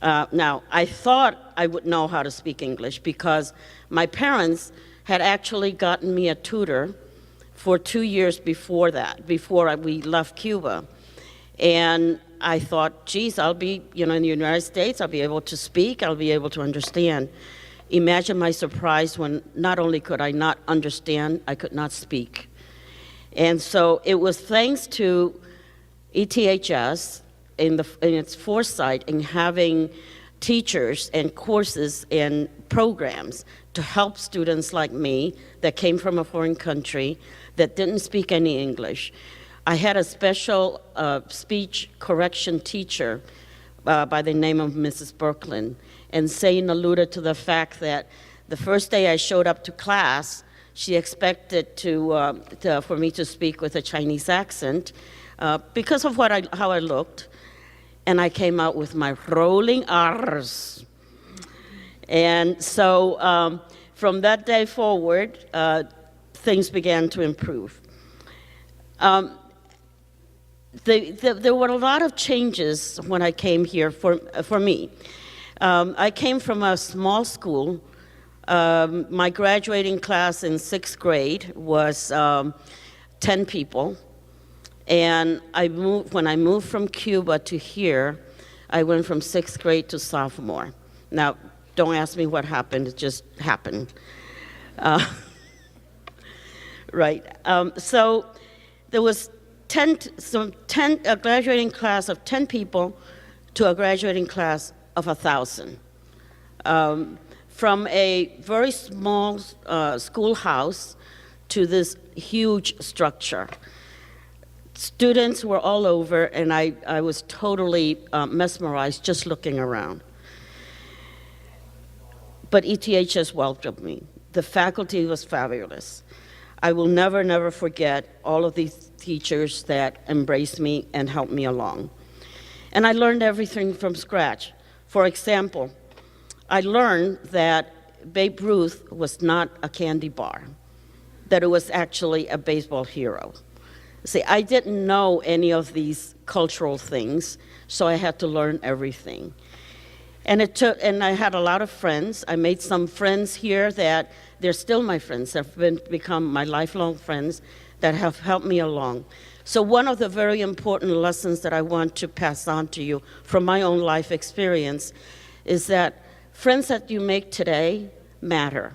Now, I thought I would know how to speak English because my parents had actually gotten me a tutor for 2 years before that, before we left Cuba. And I thought, geez, I'll be, in the United States, I'll be able to speak, I'll be able to understand. Imagine my surprise when not only could I not understand, I could not speak. And so it was thanks to ETHS in its foresight in having teachers and courses and programs to help students like me that came from a foreign country that didn't speak any English. I had a special speech correction teacher by the name of Mrs. Berklin, and Zane alluded to the fact that the first day I showed up to class, she expected for me to speak with a Chinese accent because of how I looked, and I came out with my rolling R's. And so from that day forward, things began to improve. There were a lot of changes when I came here for me. I came from a small school. My graduating class in 6th grade was 10 people. And when I moved from Cuba to here, I went from 6th grade to sophomore. Now, don't ask me what happened, it just happened. Right, so there was a graduating class of 10 people to a graduating class of 1,000. From a very small schoolhouse to this huge structure. Students were all over, and I was totally mesmerized just looking around. But ETHS welcomed me. The faculty was fabulous. I will never, never forget all of these teachers that embraced me and helped me along. And I learned everything from scratch. For example, I learned that Babe Ruth was not a candy bar, that it was actually a baseball hero. See, I didn't know any of these cultural things, so I had to learn everything. And I had a lot of friends. I made some friends here that they're still my friends, have become my lifelong friends that have helped me along. So one of the very important lessons that I want to pass on to you from my own life experience is that friends that you make today matter.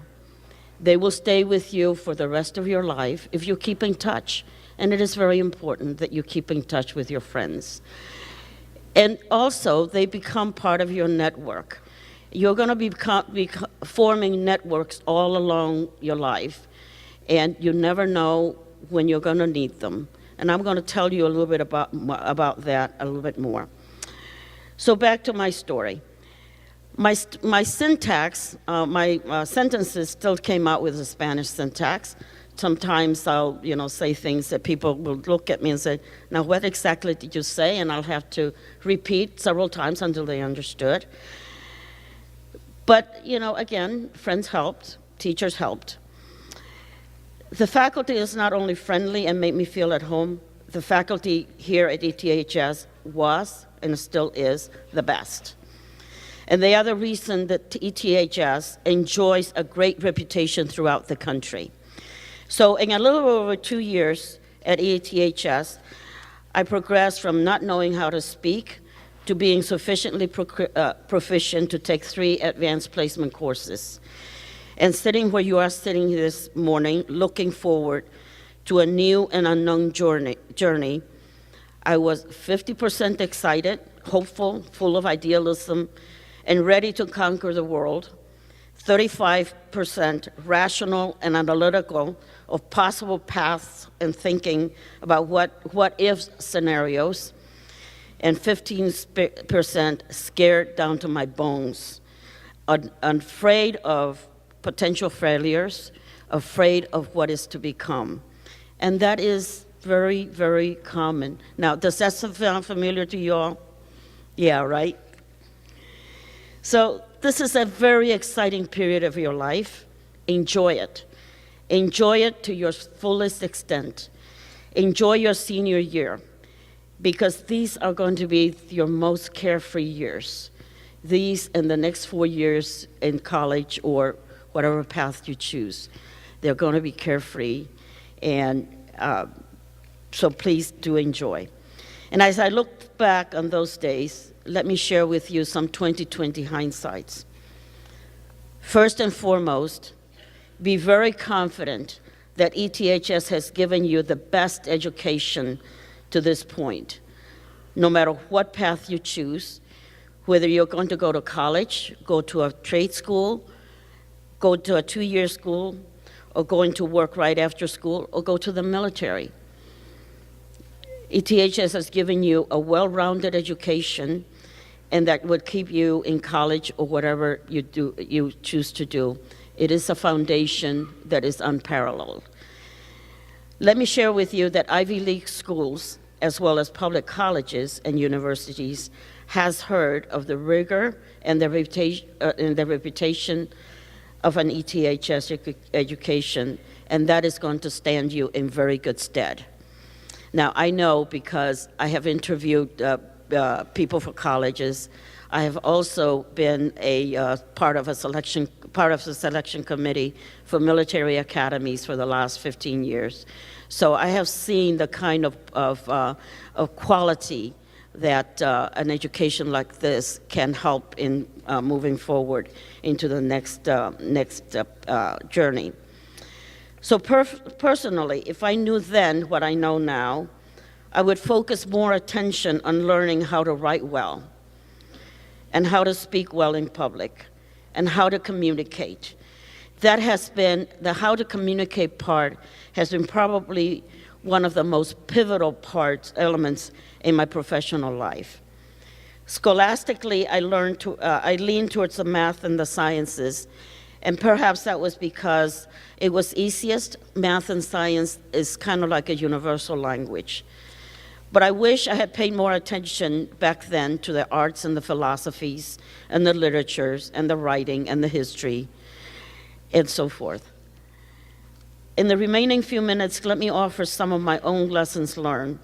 They will stay with you for the rest of your life if you keep in touch. And it is very important that you keep in touch with your friends. And also, they become part of your network. You're going to be forming networks all along your life, and you never know when you're going to need them. And I'm going to tell you a little bit about that a little bit more. So back to my story. My syntax, my sentences still came out with a Spanish syntax. Sometimes I'll, say things that people will look at me and say, now what exactly did you say? And I'll have to repeat several times until they understood. But, again, friends helped, teachers helped. The faculty is not only friendly and made me feel at home, the faculty here at ETHS was and still is the best. And they are the reason that ETHS enjoys a great reputation throughout the country. So in a little over 2 years at ETHS, I progressed from not knowing how to speak to being sufficiently proficient to take 3 advanced placement courses. And sitting where you are sitting this morning, looking forward to a new and unknown journey, I was 50% excited, hopeful, full of idealism, and ready to conquer the world, 35% rational and analytical of possible paths and thinking about what-if scenarios, and 15% scared down to my bones, afraid of potential failures, afraid of what is to become. And that is very, very common. Now, does that sound familiar to you all? Yeah, right? So this is a very exciting period of your life. Enjoy it. Enjoy it to your fullest extent. Enjoy your senior year, because these are going to be your most carefree years. These and the next 4 years in college or whatever path you choose, they're going to be carefree, and so please do enjoy. And as I look back on those days, let me share with you some 2020 hindsights. First and foremost, be very confident that ETHS has given you the best education to this point. No matter what path you choose, whether you're going to go to college, go to a trade school, go to a 2-year school, or going to work right after school, or go to the military. ETHS has given you a well-rounded education, and that would keep you in college or whatever you choose to do. It is a foundation that is unparalleled. Let me share with you that Ivy League schools, as well as public colleges and universities, has heard of the rigor and the reputation of an ETHS education, and that is going to stand you in very good stead. Now, I know because I have interviewed people for colleges. I have also been a part of the selection committee for military academies for the last 15 years. So I have seen the kind of quality that an education like this can help in moving forward into the next journey. So personally, if I knew then what I know now, I would focus more attention on learning how to write well, and how to speak well in public, and how to communicate. That has been, the how to communicate part has been probably one of the most pivotal elements in my professional life. Scholastically, I leaned towards the math and the sciences, And perhaps that was because it was easiest. Math and science is kind of like a universal language. But I wish I had paid more attention back then to the arts and the philosophies and the literatures and the writing and the history and so forth. In the remaining few minutes, let me offer some of my own lessons learned.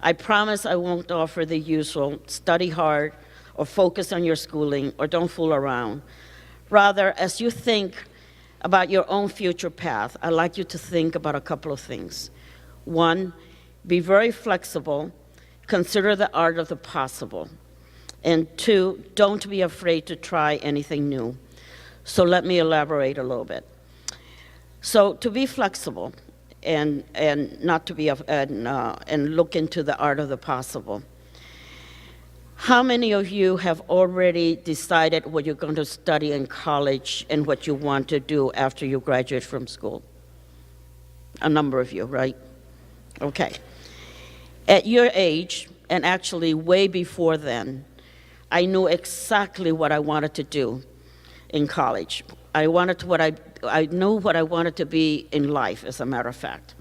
I promise I won't offer the usual study hard or focus on your schooling or don't fool around. Rather, as you think about your own future path, I'd like you to think about a couple of things. One, be very flexible, consider the art of the possible. And two, don't be afraid to try anything new. So let me elaborate a little bit. So to be flexible and not to be and look into the art of the possible. How many of you have already decided what you're going to study in college and what you want to do after you graduate from school? A number of you, right? Okay. At your age, and actually way before then, I knew exactly what I wanted to do in college. I knew what I wanted to be in life, as a matter of fact.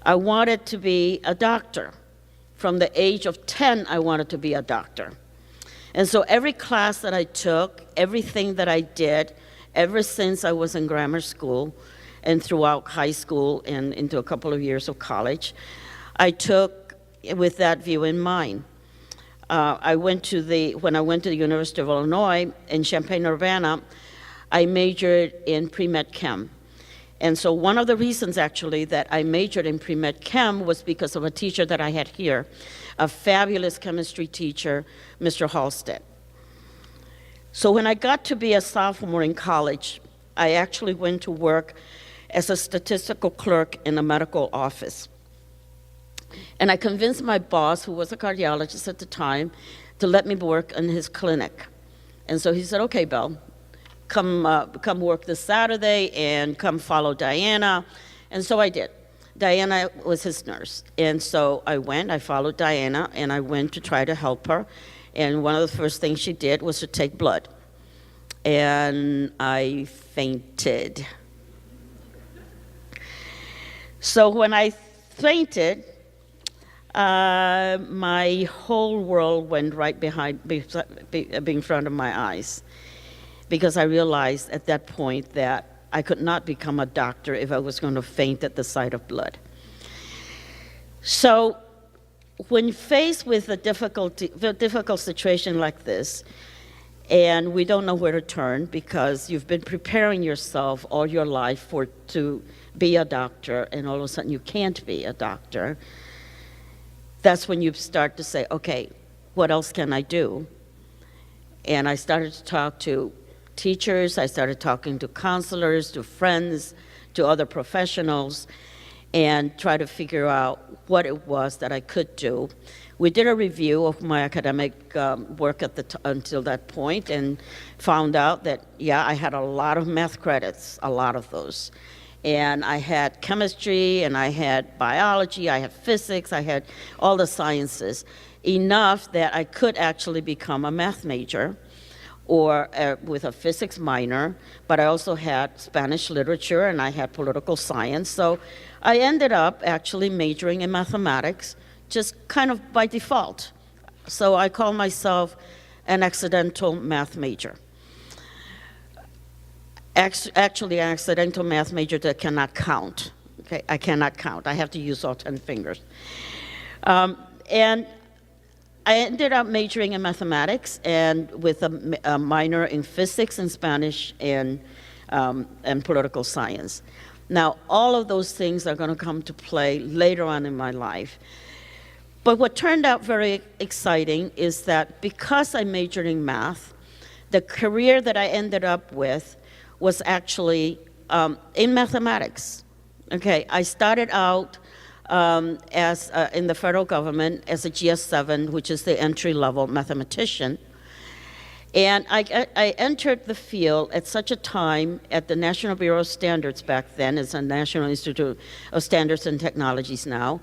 I wanted to be a doctor. From the age of 10, I wanted to be a doctor. And so every class that I took, everything that I did, ever since I was in grammar school and throughout high school and into a couple of years of college, I took with that view in mind. When I went to the University of Illinois in Champaign-Urbana, I majored in pre-med chem. And so one of the reasons, actually, that I majored in pre-med chem was because of a teacher that I had here, a fabulous chemistry teacher, Mr. Halstead. So when I got to be a sophomore in college, I actually went to work as a statistical clerk in a medical office. And I convinced my boss, who was a cardiologist at the time, to let me work in his clinic. And so he said, okay, Belle, come work this Saturday and come follow Diana. And so I did. Diana was his nurse. And so I went, I followed Diana, and I went to try to help her. And one of the first things she did was to take blood. And I fainted. So when I fainted, my whole world went right in front of my eyes, because I realized at that point that I could not become a doctor if I was going to faint at the sight of blood. So when faced with a difficult situation like this, and we don't know where to turn because you've been preparing yourself all your life to be a doctor, and all of a sudden you can't be a doctor, that's when you start to say, okay, what else can I do? And I started to talk to teachers, I started talking to counselors, to friends, to other professionals, and try to figure out what it was that I could do. We did a review of my academic work until that point, and found out that, yeah, I had a lot of math credits, a lot of those. And I had chemistry, and I had biology, I had physics, I had all the sciences, enough that I could actually become a math major, or with a physics minor, but I also had Spanish literature and I had political science. So I ended up actually majoring in mathematics, just kind of by default. So I call myself an accidental math major. Actually, an accidental math major that cannot count. Okay, I cannot count. I have to use all 10 fingers. And I ended up majoring in mathematics and with a minor in physics and Spanish and political science. Now, all of those things are going to come to play later on in my life. But what turned out very exciting is that because I majored in math, the career that I ended up with was actually in mathematics. Okay, I started out in the federal government as a GS7, which is the entry-level mathematician. And I entered the field at such a time at the National Bureau of Standards back then, it's a National Institute of Standards and Technologies now,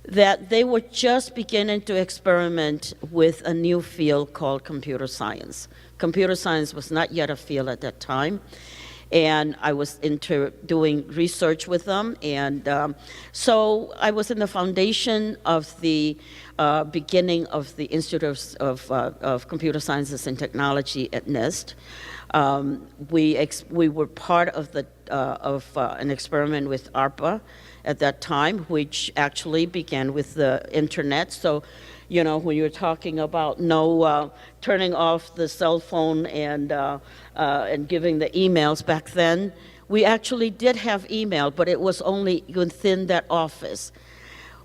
that they were just beginning to experiment with a new field called computer science. Computer science was not yet a field at that time, and I was into doing research with them, and so I was in the foundation of the beginning of the Institute of Computer Sciences and Technology at NIST. We were part of an experiment with ARPA at that time, which actually began with the internet. So, you know, when you're talking about turning off the cell phone and giving the emails back then, we actually did have email, but it was only within that office.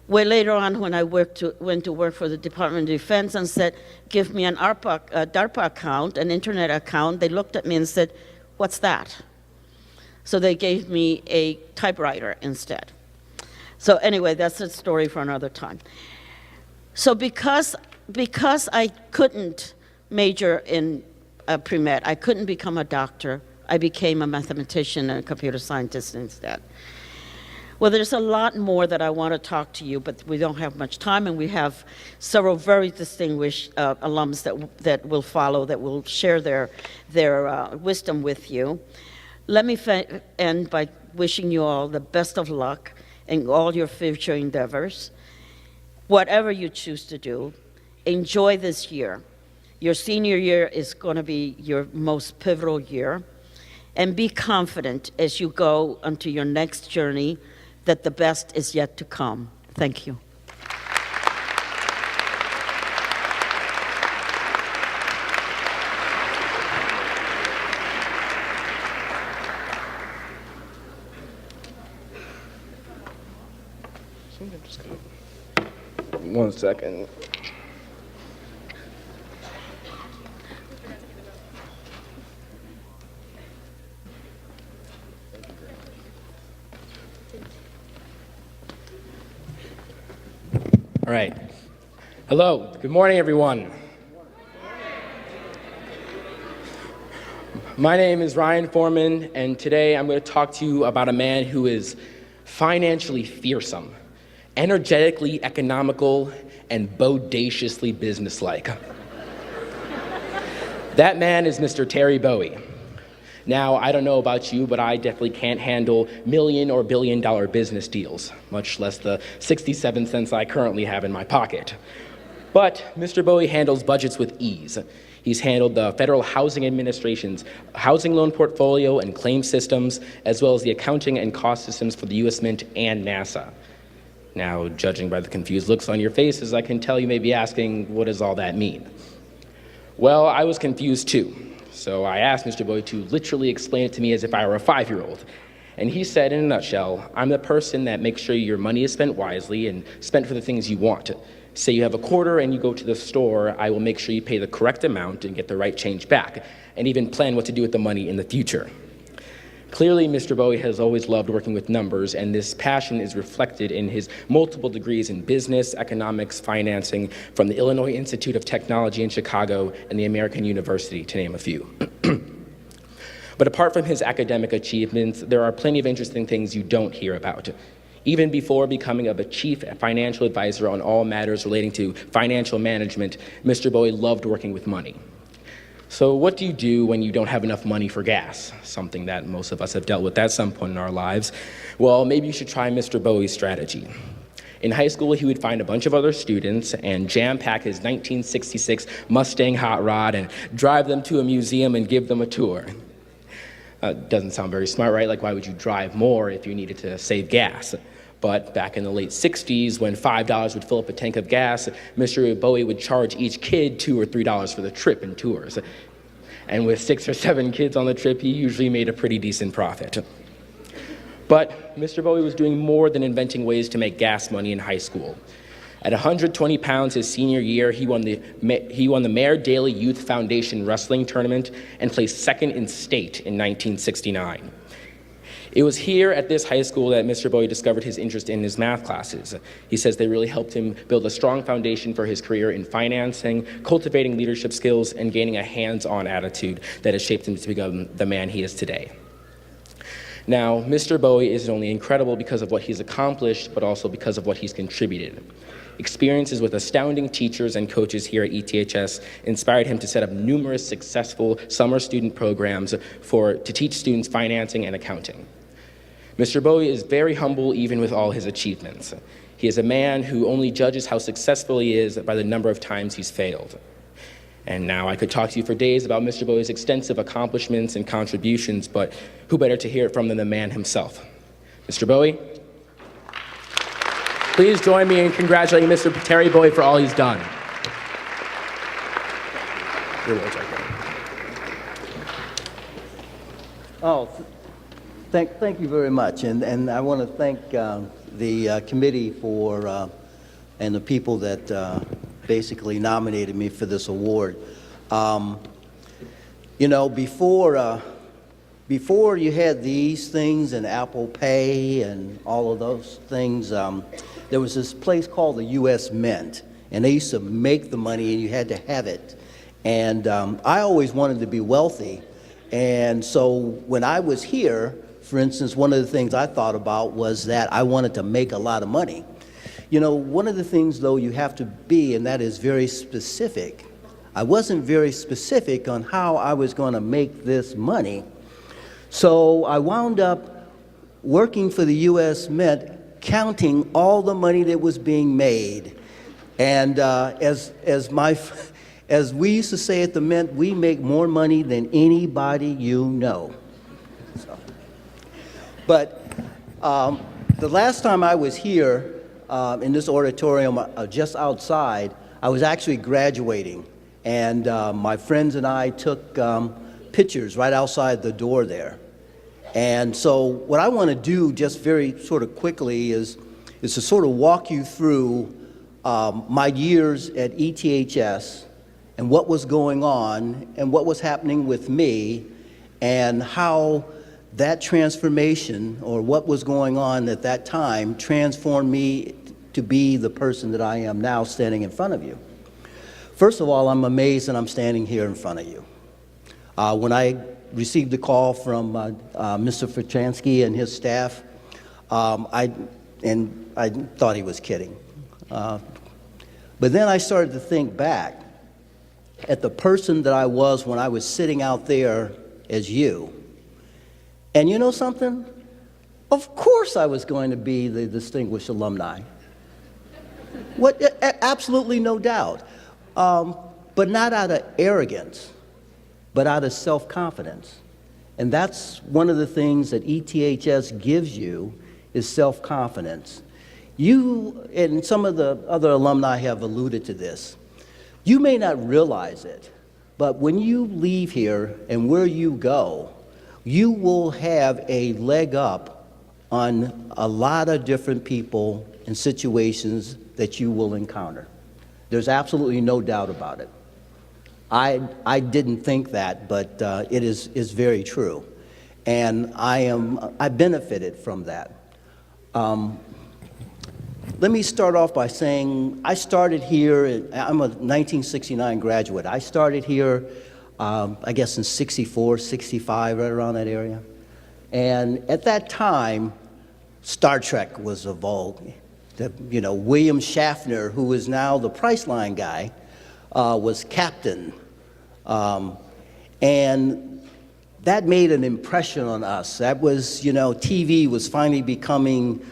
Well, later on, when I went to work for the Department of Defense and said, give me an DARPA account, an internet account, they looked at me and said, what's that? So they gave me a typewriter instead. So anyway, that's a story for another time. So because I couldn't major in pre-med, I couldn't become a doctor, I became a mathematician and a computer scientist instead. Well, there's a lot more that I want to talk to you, but we don't have much time, and we have several very distinguished alums that will follow, that will share their wisdom with you. Let me end by wishing you all the best of luck in all your future endeavors. Whatever you choose to do, enjoy this year. Your senior year is going to be your most pivotal year, and be confident as you go onto your next journey that the best is yet to come. Thank you. One second. All right. Hello. Good morning, everyone. My name is Ryan Foreman, and today I'm going to talk to you about a man who is financially fearsome, energetically economical, and bodaciously businesslike. That man is Mr. Terry Bowie. Now, I don't know about you, but I definitely can't handle million or billion-dollar business deals, much less the 67 cents I currently have in my pocket. But Mr. Bowie handles budgets with ease. He's handled the Federal Housing Administration's housing loan portfolio and claim systems, as well as the accounting and cost systems for the U.S. Mint and NASA. Now, judging by the confused looks on your faces, I can tell you may be asking, what does all that mean? Well, I was confused too. So I asked Mr. Bowie to literally explain it to me as if I were a 5-year-old. And he said, in a nutshell, I'm the person that makes sure your money is spent wisely and spent for the things you want. Say you have a quarter and you go to the store, I will make sure you pay the correct amount and get the right change back, and even plan what to do with the money in the future. Clearly, Mr. Bowie has always loved working with numbers, and this passion is reflected in his multiple degrees in business, economics, financing from the Illinois Institute of Technology in Chicago and the American University, to name a few. But apart from his academic achievements, there are plenty of interesting things you don't hear about. Even before becoming a chief financial advisor on all matters relating to financial management, Mr. Bowie loved working with money. So what do you do when you don't have enough money for gas? Something that most of us have dealt with at some point in our lives. Well, maybe you should try Mr. Bowie's strategy. In high school, he would find a bunch of other students and jam-pack his 1966 Mustang hot rod and drive them to a museum and give them a tour. Doesn't sound very smart, right? Like, why would you drive more if you needed to save gas? But back in the late 60s, when $5 would fill up a tank of gas, Mr. Bowie would charge each kid $2 or $3 for the trip and tours. And with 6 or 7 kids on the trip, he usually made a pretty decent profit. But Mr. Bowie was doing more than inventing ways to make gas money in high school. At 120 pounds his senior year, he won the Mayor Daley Youth Foundation Wrestling Tournament and placed second in state in 1969. It was here at this high school that Mr. Bowie discovered his interest in his math classes. He says they really helped him build a strong foundation for his career in financing, cultivating leadership skills, and gaining a hands-on attitude that has shaped him to become the man he is today. Now, Mr. Bowie is only incredible because of what he's accomplished, but also because of what he's contributed. Experiences with astounding teachers and coaches here at ETHS inspired him to set up numerous successful summer student programs to teach students financing and accounting. Mr. Bowie is very humble even with all his achievements. He is a man who only judges how successful he is by the number of times he's failed. And now I could talk to you for days about Mr. Bowie's extensive accomplishments and contributions, but who better to hear it from than the man himself? Mr. Bowie, please join me in congratulating Mr. Terry Bowie for all he's done. Your words right there. Oh, thank you very much, and I want to thank the committee for and the people that basically nominated me for this award. You know, before you had these things and Apple Pay and all of those things, there was this place called the U.S. Mint, and they used to make the money and you had to have it. And I always wanted to be wealthy, and so when I was here, for instance, one of the things I thought about was that I wanted to make a lot of money. You know, one of the things, though, you have to be, and that is very specific. I wasn't very specific on how I was going to make this money. So I wound up working for the U.S. Mint, counting all the money that was being made. And as we used to say at the Mint, we make more money than anybody you know. So, but the last time I was here, in this auditorium just outside, I was actually graduating, and my friends and I took pictures right outside the door there. And so what I want to do just very sort of quickly is to sort of walk you through my years at ETHS and what was going on and what was happening with me and how that transformation, or what was going on at that time, transformed me to be the person that I am now standing in front of you. First of all, I'm amazed that I'm standing here in front of you. When I received the call from Mr. Frachansky and his staff, I thought he was kidding. But then I started to think back at the person that I was when I was sitting out there as you. And you know something? Of course I was going to be the distinguished alumni. What? Absolutely no doubt. But not out of arrogance, but out of self-confidence. And that's one of the things that ETHS gives you, is self-confidence. You, and some of the other alumni have alluded to this, you may not realize it, but when you leave here and where you go, you will have a leg up on a lot of different people and situations that you will encounter. There's absolutely no doubt about it. I didn't think that, but it is very true. And I benefited from that. Let me start off by saying I started here, I'm a 1969 graduate. I started here I guess in 64, 65, right around that area. And at that time, Star Trek was a vogue. William Shatner, who is now the Priceline guy, was captain. And that made an impression on us. That was, TV was finally becoming,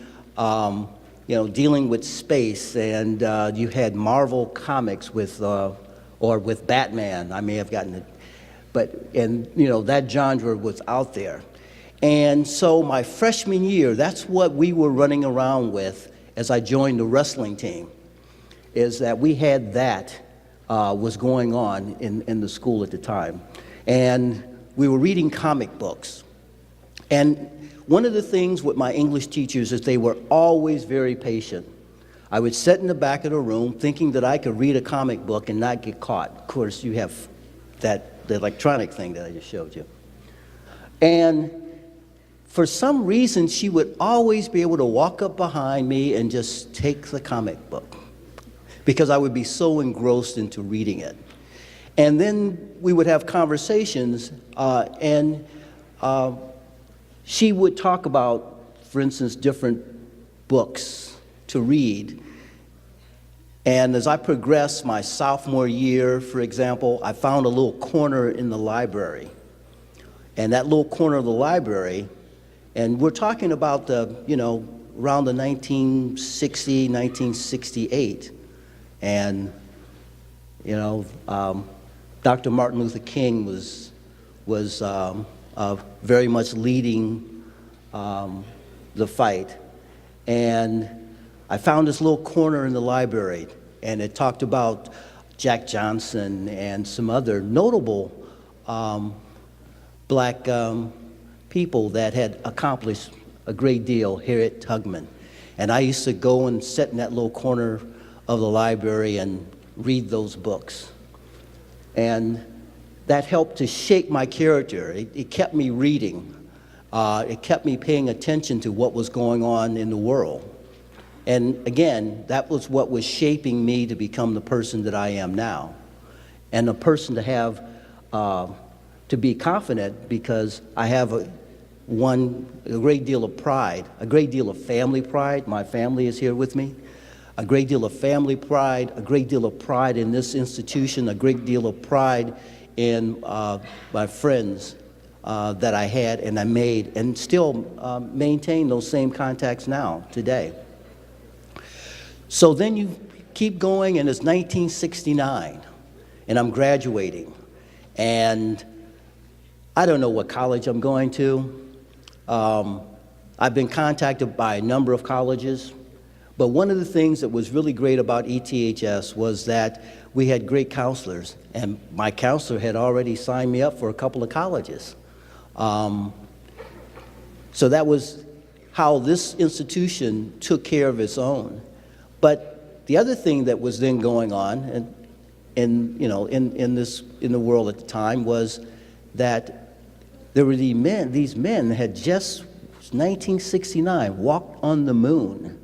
dealing with space. And you had Marvel Comics with Batman. I may have gotten it. That genre was out there. And so my freshman year, that's what we were running around with as I joined the wrestling team, is that we had that was going on in the school at the time. And we were reading comic books. And one of the things with my English teachers is they were always very patient. I would sit in the back of the room thinking that I could read a comic book and not get caught. Of course, you have the electronic thing that I just showed you. And for some reason, she would always be able to walk up behind me and just take the comic book, because I would be so engrossed into reading it. And then we would have conversations, and she would talk about, for instance, different books to read. And as I progressed my sophomore year, for example, I found a little corner in the library. And that little corner of the library, and we're talking about around the 1960, 1968. And, Dr. Martin Luther King was very much leading the fight. And I found this little corner in the library, and it talked about Jack Johnson and some other notable black people that had accomplished a great deal here at Tubman. And I used to go and sit in that little corner of the library and read those books. And that helped to shape my character. It kept me reading. It kept me paying attention to what was going on in the world. And again, that was what was shaping me to become the person that I am now. And a person to have, to be confident, because I have a great deal of pride, a great deal of family pride. My family is here with me. A great deal of family pride, a great deal of pride in this institution, a great deal of pride in my friends that I had and I made, and still maintain those same contacts now, today. So then you keep going, and it's 1969, and I'm graduating. And I don't know what college I'm going to. I've been contacted by a number of colleges, but one of the things that was really great about ETHS was that we had great counselors, and my counselor had already signed me up for a couple of colleges. So that was how this institution took care of its own. But the other thing that was then going on in the world at the time was that there were these men had just 1969 walked on the moon.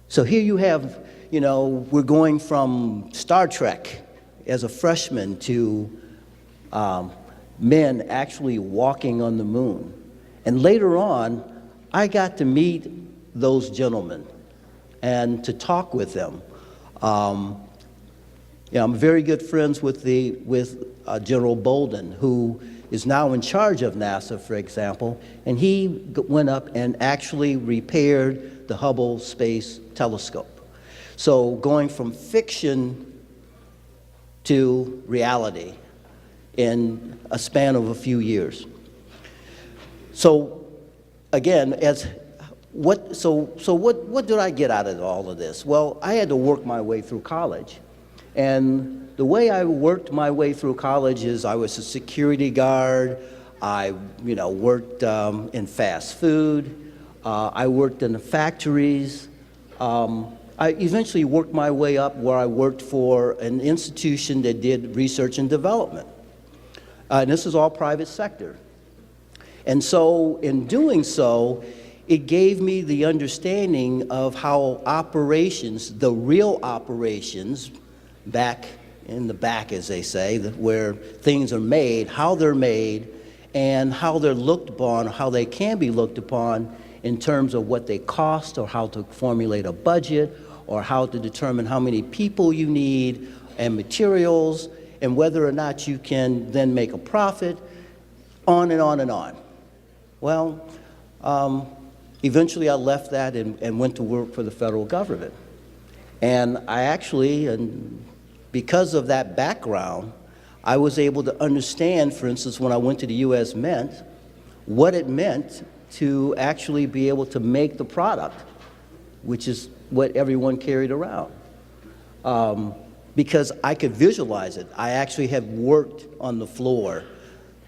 So here you have, we're going from Star Trek as a freshman to men actually walking on the moon. And later on, I got to meet those gentlemen and to talk with them. I'm very good friends with General Bolden, who is now in charge of NASA, for example, and he went up and actually repaired the Hubble Space Telescope. So going from fiction to reality in a span of a few years. So again, what did I get out of all of this? Well, I had to work my way through college. And the way I worked my way through college is I was a security guard. I worked in fast food. I worked in the factories. I eventually worked my way up where I worked for an institution that did research and development. And this is all private sector. And so in doing so, it gave me the understanding of how operations, the real operations, back in the back, as they say, where things are made, how they're made, and how they're looked upon, how they can be looked upon in terms of what they cost, or how to formulate a budget, or how to determine how many people you need, and materials, and whether or not you can then make a profit, on and on and on. Well, eventually I left that and went to work for the federal government. And I actually, and because of that background, I was able to understand, for instance, when I went to the U.S. Mint, what it meant to actually be able to make the product, which is what everyone carried around. Because I could visualize it. I actually had worked on the floor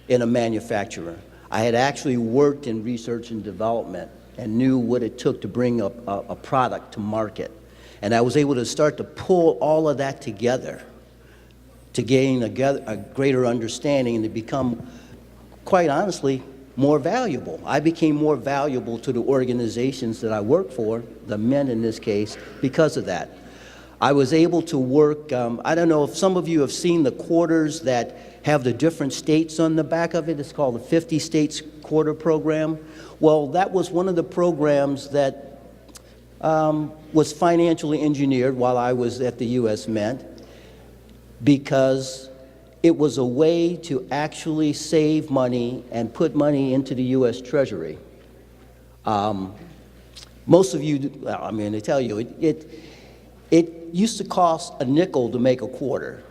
in a manufacturer. I had actually worked in research and development and knew what it took to bring a product to market. And I was able to start to pull all of that together to gain a greater understanding and to become, quite honestly, more valuable. I became more valuable to the organizations that I work for, the men in this case, because of that. I was able to work, I don't know if some of you have seen the quarters that have the different states on the back of it. It's called the 50 States Quarter Program. Well, that was one of the programs that was financially engineered while I was at the U.S. Mint, because it was a way to actually save money and put money into the U.S. Treasury. Most of you, well, I mean, they tell you, it used to cost a nickel to make a quarter.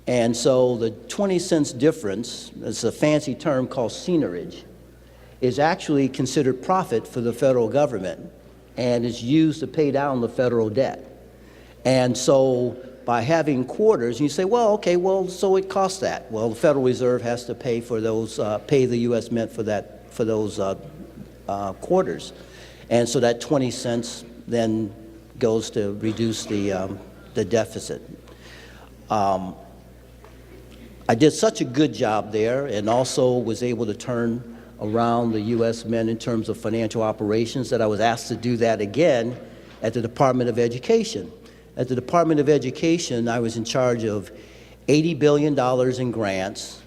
And so the 20 cents difference, it's a fancy term called seigniorage, is actually considered profit for the federal government and is used to pay down the federal debt. And so by having quarters, you say, well, okay, well, so it costs that. Well, the Federal Reserve has to pay for those, pay the U.S. Mint for that, for those quarters. And so that 20 cents then goes to reduce the deficit. I did such a good job there, and also was able to turn around the U.S. Mint in terms of financial operations, that I was asked to do that again at the Department of Education. At the Department of Education, I was in charge of $80 billion in grants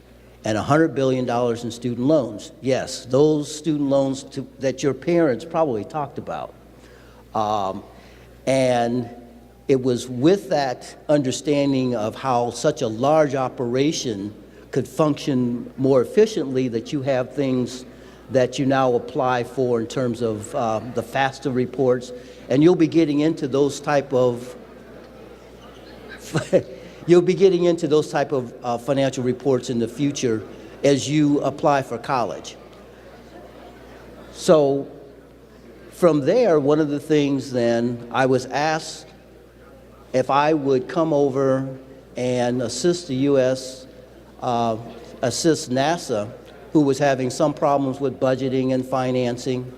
and $100 billion in student loans. Yes, those student loans that your parents probably talked about. And it was with that understanding of how such a large operation could function more efficiently that you have things that you now apply for in terms of the FAFSA reports. And you'll be getting into those type of financial reports in the future as you apply for college. So from there, one of the things then, I was asked if I would come over and assist the U.S., assist NASA, who was having some problems with budgeting and financing,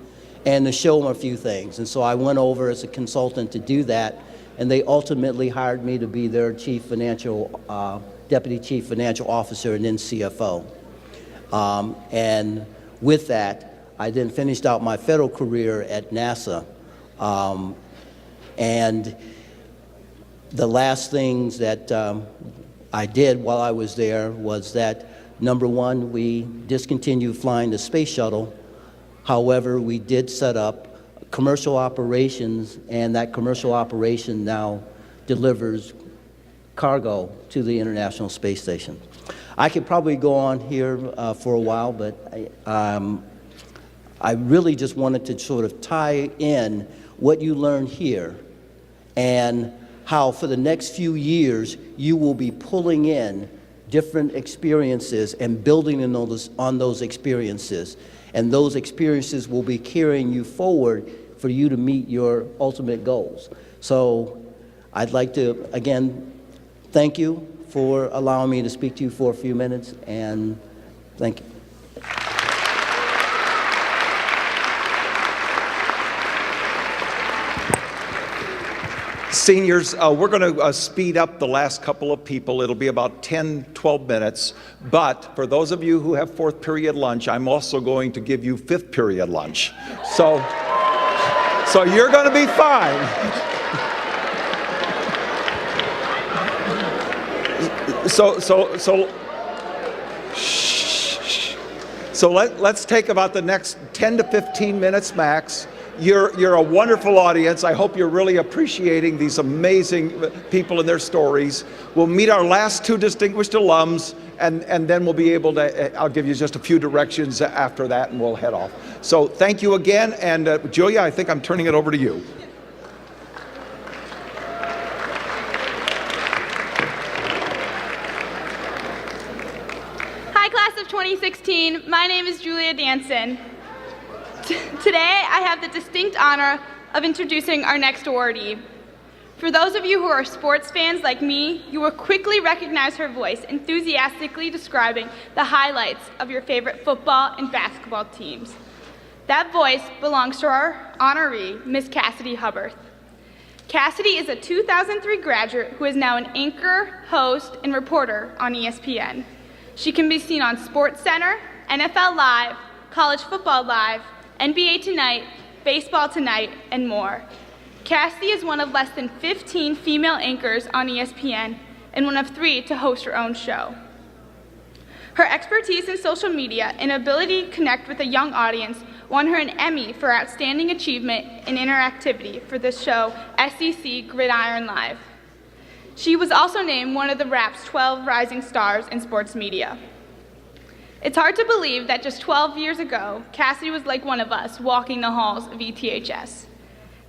and to show them a few things. And so I went over as a consultant to do that, and they ultimately hired me to be their deputy chief financial officer and then CFO. And with that, I then finished out my federal career at NASA. And the last things that I did while I was there was that, number one, we discontinued flying the space shuttle. However, we did set up commercial operations, and that commercial operation now delivers cargo to the International Space Station. I could probably go on here for a while, but I really just wanted to sort of tie in what you learn here and how for the next few years you will be pulling in different experiences and building on those experiences. And those experiences will be carrying you forward for you to meet your ultimate goals. So I'd like to, again, thank you for allowing me to speak to you for a few minutes, and thank you. Seniors, we're going to speed up the last couple of people. It'll be about 10, 12 minutes. But for those of you who have fourth period lunch, I'm also going to give you fifth period lunch. So you're going to be fine. So let's take about the next 10 to 15 minutes max. You're a wonderful audience. I hope you're really appreciating these amazing people and their stories. We'll meet our last two distinguished alums, and then we'll be able to, I'll give you just a few directions after that, and we'll head off. So thank you again, and Julia, I think I'm turning it over to you. Hi, class of 2016. My name is Julia Danson. Today, I have the distinct honor of introducing our next awardee. For those of you who are sports fans like me, you will quickly recognize her voice, enthusiastically describing the highlights of your favorite football and basketball teams. That voice belongs to our honoree, Miss Cassidy Hubbard. Cassidy is a 2003 graduate who is now an anchor, host, and reporter on ESPN. She can be seen on SportsCenter, NFL Live, College Football Live, NBA Tonight, Baseball Tonight, and more. Cassidy is one of less than 15 female anchors on ESPN and one of 3 to host her own show. Her expertise in social media and ability to connect with a young audience won her an Emmy for Outstanding Achievement in Interactivity for the show SEC Gridiron Live. She was also named one of the Rap's 12 Rising Stars in Sports Media. It's hard to believe that just 12 years ago, Cassidy was like one of us walking the halls of ETHS.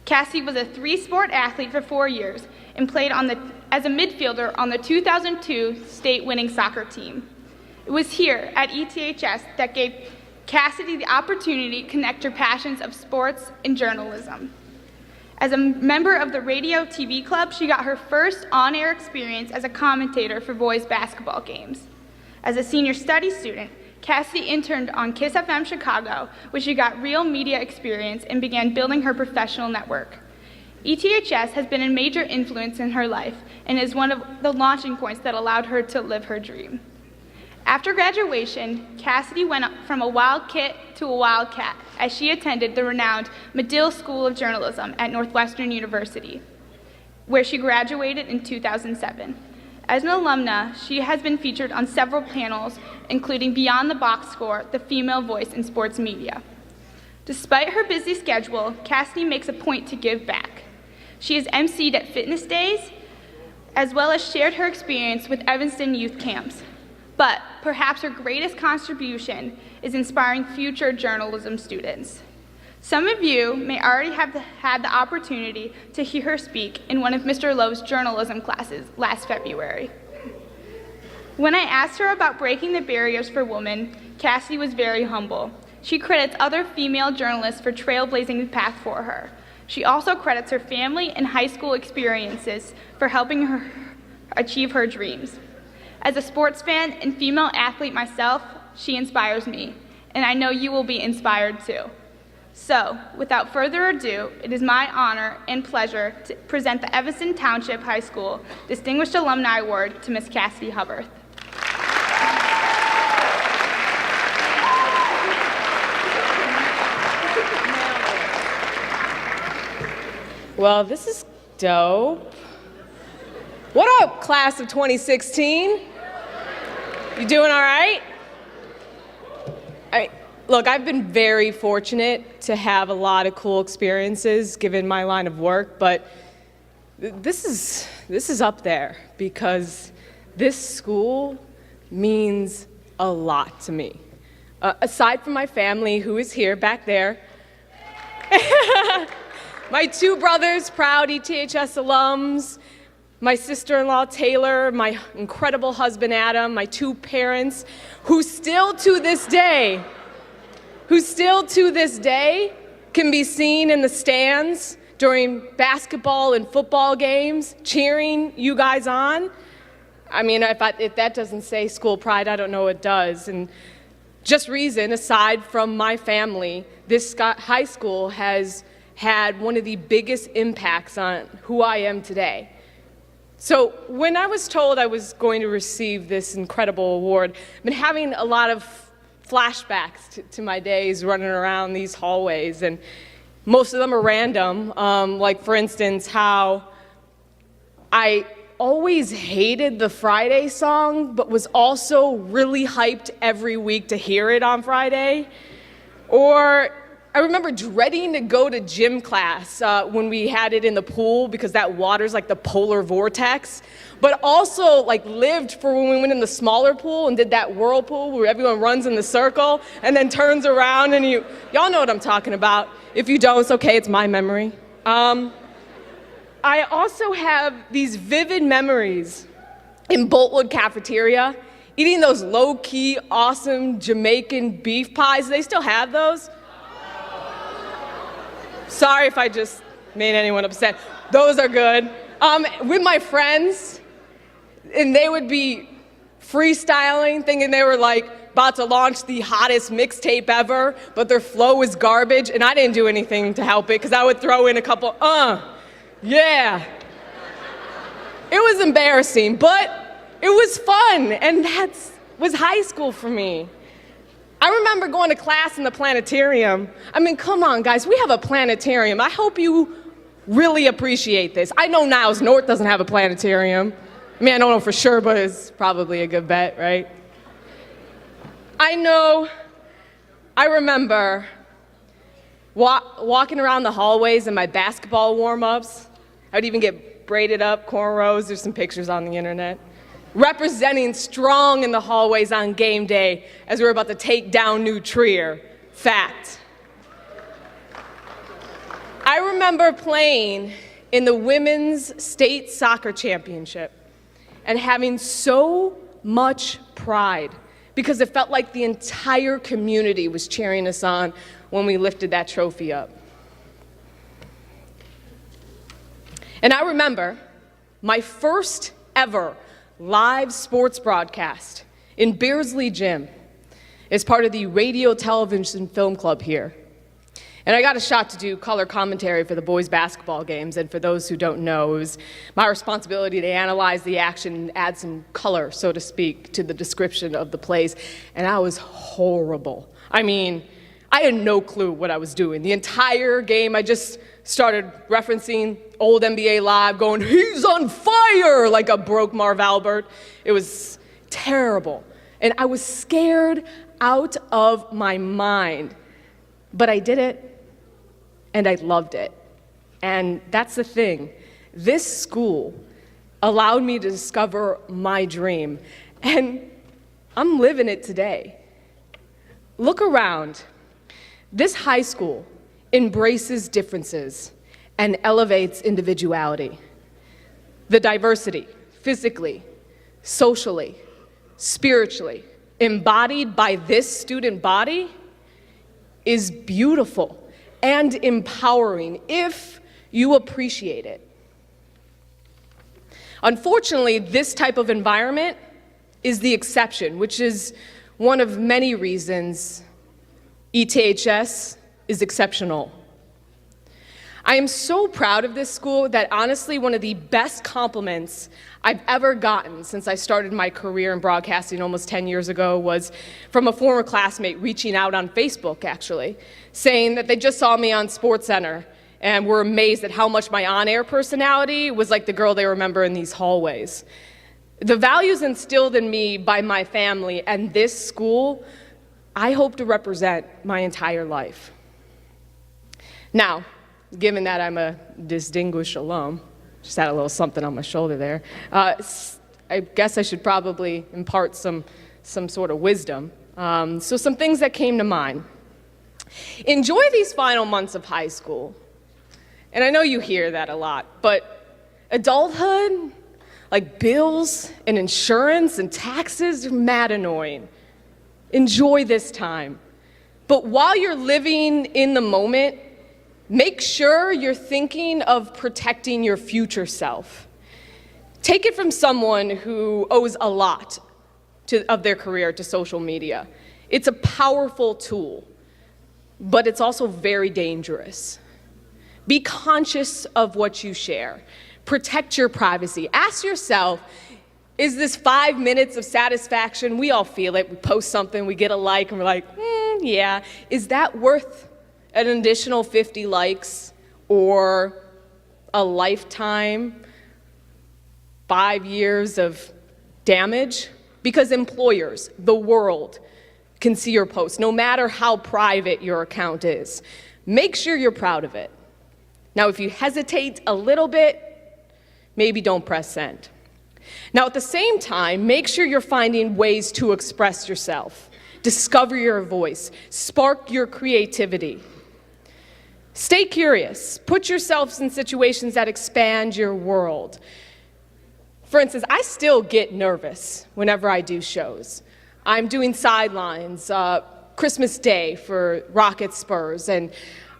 Cassidy was a 3-sport athlete for 4 years and played as a midfielder on the 2002 state-winning soccer team. It was here at ETHS that gave Cassidy the opportunity to connect her passions of sports and journalism. As a member of the Radio TV Club, she got her first on-air experience as a commentator for boys basketball games. As a senior studies student, Cassidy interned on KISS FM Chicago, where she got real media experience and began building her professional network. ETHS has been a major influence in her life and is one of the launching points that allowed her to live her dream. After graduation, Cassidy went from a wild kid to a wildcat as she attended the renowned Medill School of Journalism at Northwestern University, where she graduated in 2007. As an alumna, she has been featured on several panels, including Beyond the Box Score, the female voice in sports media. Despite her busy schedule, Cassidy makes a point to give back. She has emceed at fitness days, as well as shared her experience with Evanston youth camps. But perhaps her greatest contribution is inspiring future journalism students. Some of you may already have had the opportunity to hear her speak in one of Mr. Lowe's journalism classes last February. When I asked her about breaking the barriers for women, Cassidy was very humble. She credits other female journalists for trailblazing the path for her. She also credits her family and high school experiences for helping her achieve her dreams. As a sports fan and female athlete myself, she inspires me, and I know you will be inspired too. So, without further ado, it is my honor and pleasure to present the Evanston Township High School Distinguished Alumni Award to Ms. Cassidy Hubbard. Well, this is dope. What up, class of 2016? You doing all right? Look, I've been very fortunate to have a lot of cool experiences given my line of work, but this is up there because this school means a lot to me. Aside from my family, who is here back there, my 2 brothers, proud ETHS alums, my sister-in-law, Taylor, my incredible husband, Adam, my 2 parents, who still to this day can be seen in the stands during basketball and football games, cheering you guys on. I mean, if that doesn't say school pride, I don't know what does. And just reason, aside from my family, this high school has had one of the biggest impacts on who I am today. So when I was told I was going to receive this incredible award, I've been having a lot of flashbacks to my days running around these hallways, and most of them are random, like for instance how I always hated the Friday song but was also really hyped every week to hear it on Friday. Or I remember dreading to go to gym class when we had it in the pool because that water's like the polar vortex, but also like lived for when we went in the smaller pool and did that whirlpool where everyone runs in the circle and then turns around and y'all know what I'm talking about. If you don't, it's okay, it's my memory. I also have these vivid memories in Boltwood cafeteria, eating those low-key, awesome Jamaican beef pies. Do they still have those? Sorry if I just made anyone upset. Those are good. With my friends, and they would be freestyling, thinking they were like about to launch the hottest mixtape ever, but their flow was garbage, and I didn't do anything to help it because I would throw in a couple, yeah. It was embarrassing, but it was fun, and that was high school for me. I remember going to class in the planetarium. I mean, come on, guys, we have a planetarium. I hope you really appreciate this. I know Niles North doesn't have a planetarium. I mean, I don't know for sure, but it's probably a good bet, right? I remember walking around the hallways in my basketball warm-ups. I would even get braided up, cornrows. There's some pictures on the internet. Representing strong in the hallways on game day as we were about to take down New Trier. Fact. I remember playing in the women's state soccer championship and having so much pride because it felt like the entire community was cheering us on when we lifted that trophy up. And I remember my first ever live sports broadcast in Beardsley Gym as part of the Radio Television Film Club here. And I got a shot to do color commentary for the boys' basketball games, and for those who don't know, it was my responsibility to analyze the action and add some color, so to speak, to the description of the plays, and I was horrible. I mean, I had no clue what I was doing. The entire game, I just started referencing old NBA Live, going, "He's on fire," like a broke Marv Albert. It was terrible, and I was scared out of my mind, but I did it. And I loved it. And that's the thing. This school allowed me to discover my dream. And I'm living it today. Look around. This high school embraces differences and elevates individuality. The diversity, physically, socially, spiritually, embodied by this student body is beautiful and empowering if you appreciate it. Unfortunately, this type of environment is the exception, which is one of many reasons ETHS is exceptional. I am so proud of this school that honestly one of the best compliments I've ever gotten since I started my career in broadcasting almost 10 years ago was from a former classmate reaching out on Facebook, actually, saying that they just saw me on SportsCenter and were amazed at how much my on-air personality was like the girl they remember in these hallways. The values instilled in me by my family and this school, I hope to represent my entire life. Now, given that I'm a distinguished alum, just had a little something on my shoulder there, I guess I should probably impart some sort of wisdom. So some things that came to mind. Enjoy these final months of high school. And I know you hear that a lot, but adulthood, like bills and insurance and taxes, are mad annoying. Enjoy this time. But while you're living in the moment, make sure you're thinking of protecting your future self. Take it from someone who owes a lot of their career to social media. It's a powerful tool, but it's also very dangerous. Be conscious of what you share. Protect your privacy. Ask yourself, is this 5 minutes of satisfaction? We all feel it. We post something, we get a like, and we're like, yeah. Is that worth an additional 50 likes or a lifetime, 5 years of damage? Because employers, the world, can see your post, no matter how private your account is. Make sure you're proud of it. Now, if you hesitate a little bit, maybe don't press send. Now, at the same time, make sure you're finding ways to express yourself, discover your voice, spark your creativity. Stay curious. Put yourselves in situations that expand your world. For instance, I still get nervous whenever I do shows. I'm doing sidelines, Christmas Day for Rocket Spurs, and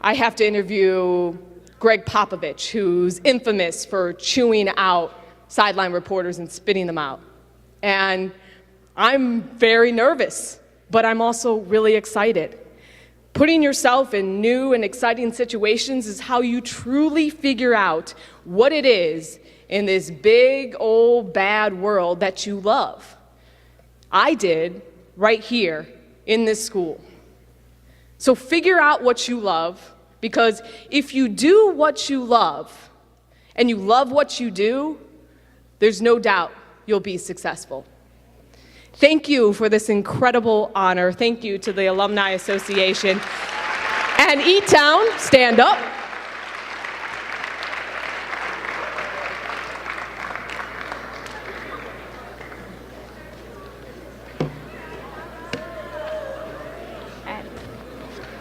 I have to interview Greg Popovich, who's infamous for chewing out sideline reporters and spitting them out. And I'm very nervous, but I'm also really excited. Putting yourself in new and exciting situations is how you truly figure out what it is in this big, old, bad world that you love. I did right here in this school. So figure out what you love, Because if you do what you love, and you love what you do, there's no doubt you'll be successful. Thank you for this incredible honor. Thank you to the Alumni Association. And E-Town, stand up.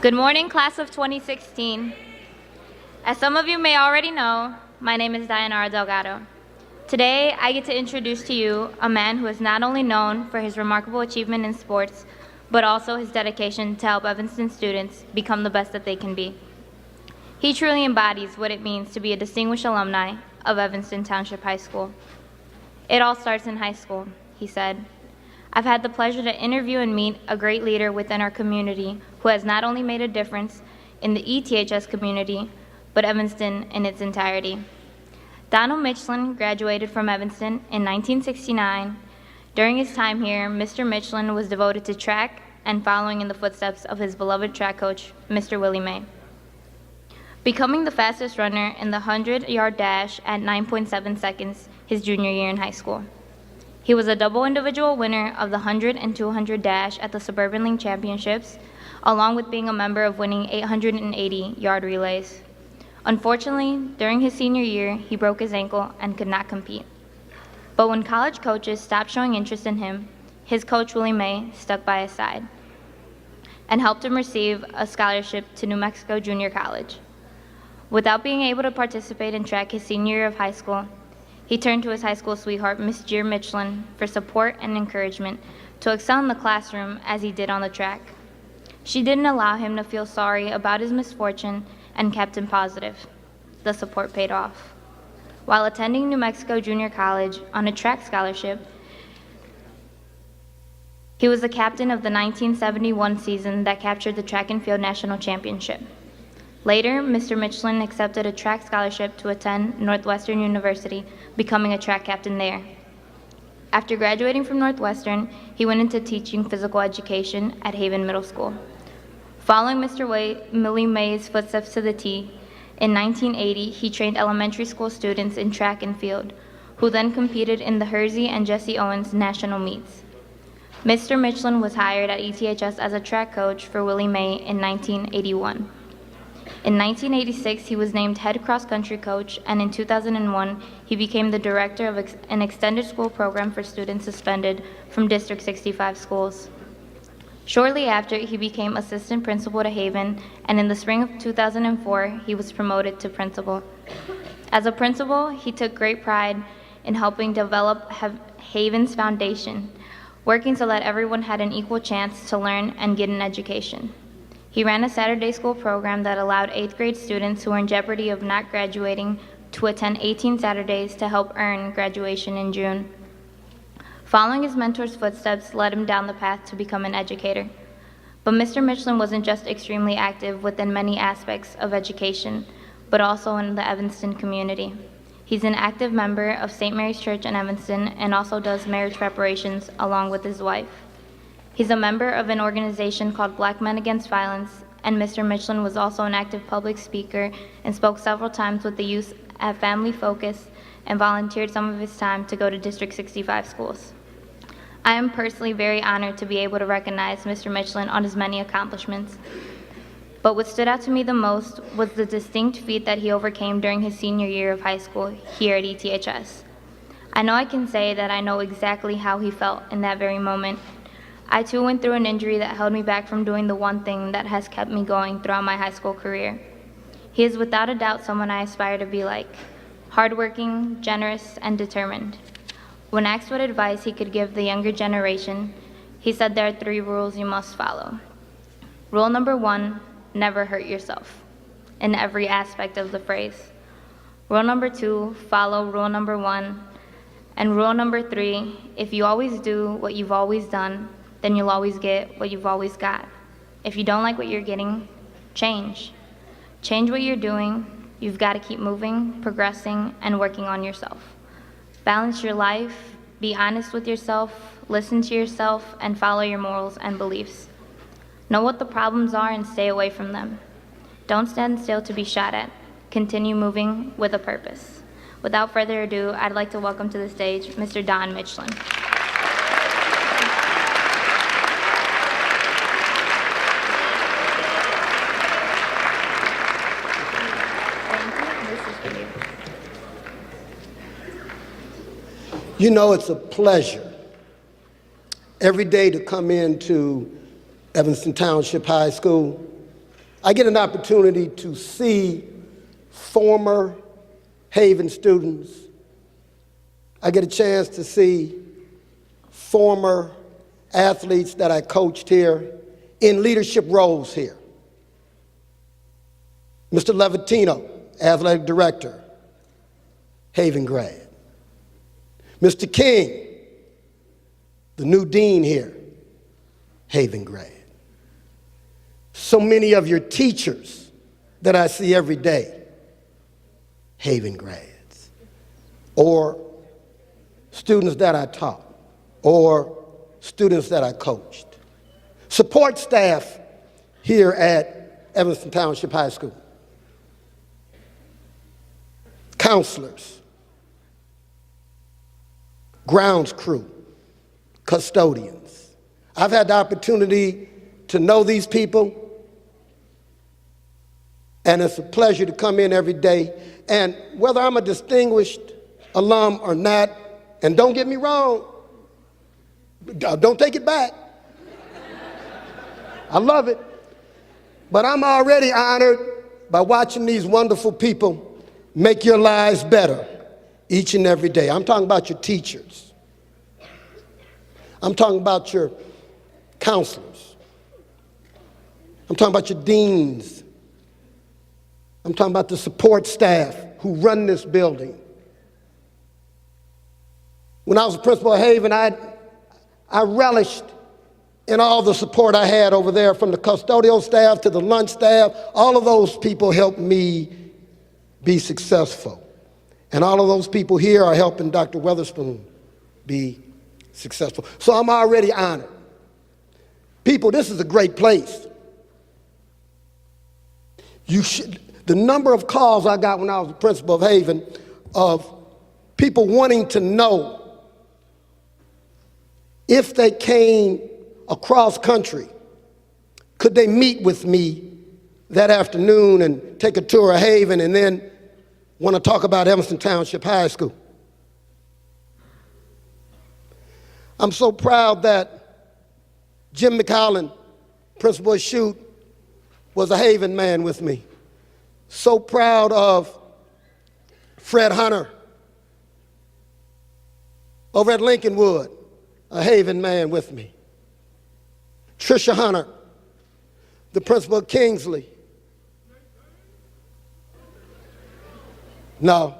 Good morning, class of 2016. As some of you may already know, my name is Dayanara Delgado. Today, I get to introduce to you a man who is not only known for his remarkable achievement in sports, but also his dedication to help Evanston students become the best that they can be. He truly embodies what it means to be a distinguished alumni of Evanston Township High School. It all starts in high school, he said. I've had the pleasure to interview and meet a great leader within our community who has not only made a difference in the ETHS community, but Evanston in its entirety. Donald Michelin graduated from Evanston in 1969. During his time here, Mr. Michelin was devoted to track and following in the footsteps of his beloved track coach, Mr. Willie May, becoming the fastest runner in the 100-yard dash at 9.7 seconds his junior year in high school. He was a double individual winner of the 100 and 200 dash at the Suburban League Championships, along with being a member of winning 880-yard relays. Unfortunately, during his senior year, he broke his ankle and could not compete. But when college coaches stopped showing interest in him, his coach, Willie May, stuck by his side and helped him receive a scholarship to New Mexico Junior College. Without being able to participate in track his senior year of high school, he turned to his high school sweetheart, Miss Jeer Michelin, for support and encouragement to excel in the classroom as he did on the track. She didn't allow him to feel sorry about his misfortune and kept him positive. The support paid off. While attending New Mexico Junior College on a track scholarship, he was the captain of the 1971 season that captured the track and field national championship. Later, Mr. Michelin accepted a track scholarship to attend Northwestern University, becoming a track captain there. After graduating from Northwestern, he went into teaching physical education at Haven Middle School. Following Mr. Willie May's footsteps to the T, in 1980, he trained elementary school students in track and field, who then competed in the Hersey and Jesse Owens national meets. Mr. Michelin was hired at ETHS as a track coach for Willie May in 1981. In 1986, he was named head cross-country coach, and in 2001, he became the director of an extended school program for students suspended from District 65 schools. Shortly after, he became assistant principal to Haven, and in the spring of 2004, he was promoted to principal. As a principal, he took great pride in helping develop Haven's foundation, working so that everyone had an equal chance to learn and get an education. He ran a Saturday school program that allowed 8th grade students who were in jeopardy of not graduating to attend 18 Saturdays to help earn graduation in June. Following his mentor's footsteps led him down the path to become an educator. But Mr. Michelin wasn't just extremely active within many aspects of education, but also in the Evanston community. He's an active member of St. Mary's Church in Evanston and also does marriage preparations along with his wife. He's a member of an organization called Black Men Against Violence, and Mr. Michelin was also an active public speaker and spoke several times with the youth at Family Focus and volunteered some of his time to go to District 65 schools. I am personally very honored to be able to recognize Mr. Michelin on his many accomplishments. But what stood out to me the most was the distinct feat that he overcame during his senior year of high school here at ETHS. I know I can say that I know exactly how he felt in that very moment. I too went through an injury that held me back from doing the one thing that has kept me going throughout my high school career. He is without a doubt someone I aspire to be like, hardworking, generous, and determined. When asked what advice he could give the younger generation, he said there are 3 rules you must follow. Rule number 1, never hurt yourself, in every aspect of the phrase. Rule number 2, follow rule number 1. And rule number 3, if you always do what you've always done, then you'll always get what you've always got. If you don't like what you're getting, change. Change what you're doing. You've got to keep moving, progressing, and working on yourself. Balance your life, be honest with yourself, listen to yourself, and follow your morals and beliefs. Know what the problems are and stay away from them. Don't stand still to be shot at. Continue moving with a purpose. Without further ado, I'd like to welcome to the stage Mr. Don Michelin. You know, it's a pleasure every day to come into Evanston Township High School. I get an opportunity to see former Haven students. I get a chance to see former athletes that I coached here in leadership roles here. Mr. Levatino, athletic director, Haven grad. Mr. King, the new dean here, Haven grad. So many of your teachers that I see every day, Haven grads. Or students that I taught, or students that I coached. Support staff here at Evanston Township High School. Counselors. Grounds crew, custodians. I've had the opportunity to know these people, and it's a pleasure to come in every day. And whether I'm a distinguished alum or not, and don't get me wrong, don't take it back. I love it. But I'm already honored by watching these wonderful people make your lives better each and every day. I'm talking about your teachers. I'm talking about your counselors. I'm talking about your deans. I'm talking about the support staff who run this building. When I was the principal of Haven, I relished in all the support I had over there, from the custodial staff to the lunch staff. All of those people helped me be successful. And all of those people here are helping Dr. Weatherspoon be successful. So I'm already honored. People, this is a great place. The number of calls I got when I was the principal of Haven of people wanting to know if they came across country, could they meet with me that afternoon and take a tour of Haven and then want to talk about Evanston Township High School. I'm so proud that Jim McCollin, principal of Chute, was a Haven man with me. So proud of Fred Hunter over at Lincolnwood, a Haven man with me. Tricia Hunter, the principal of Kingsley. No,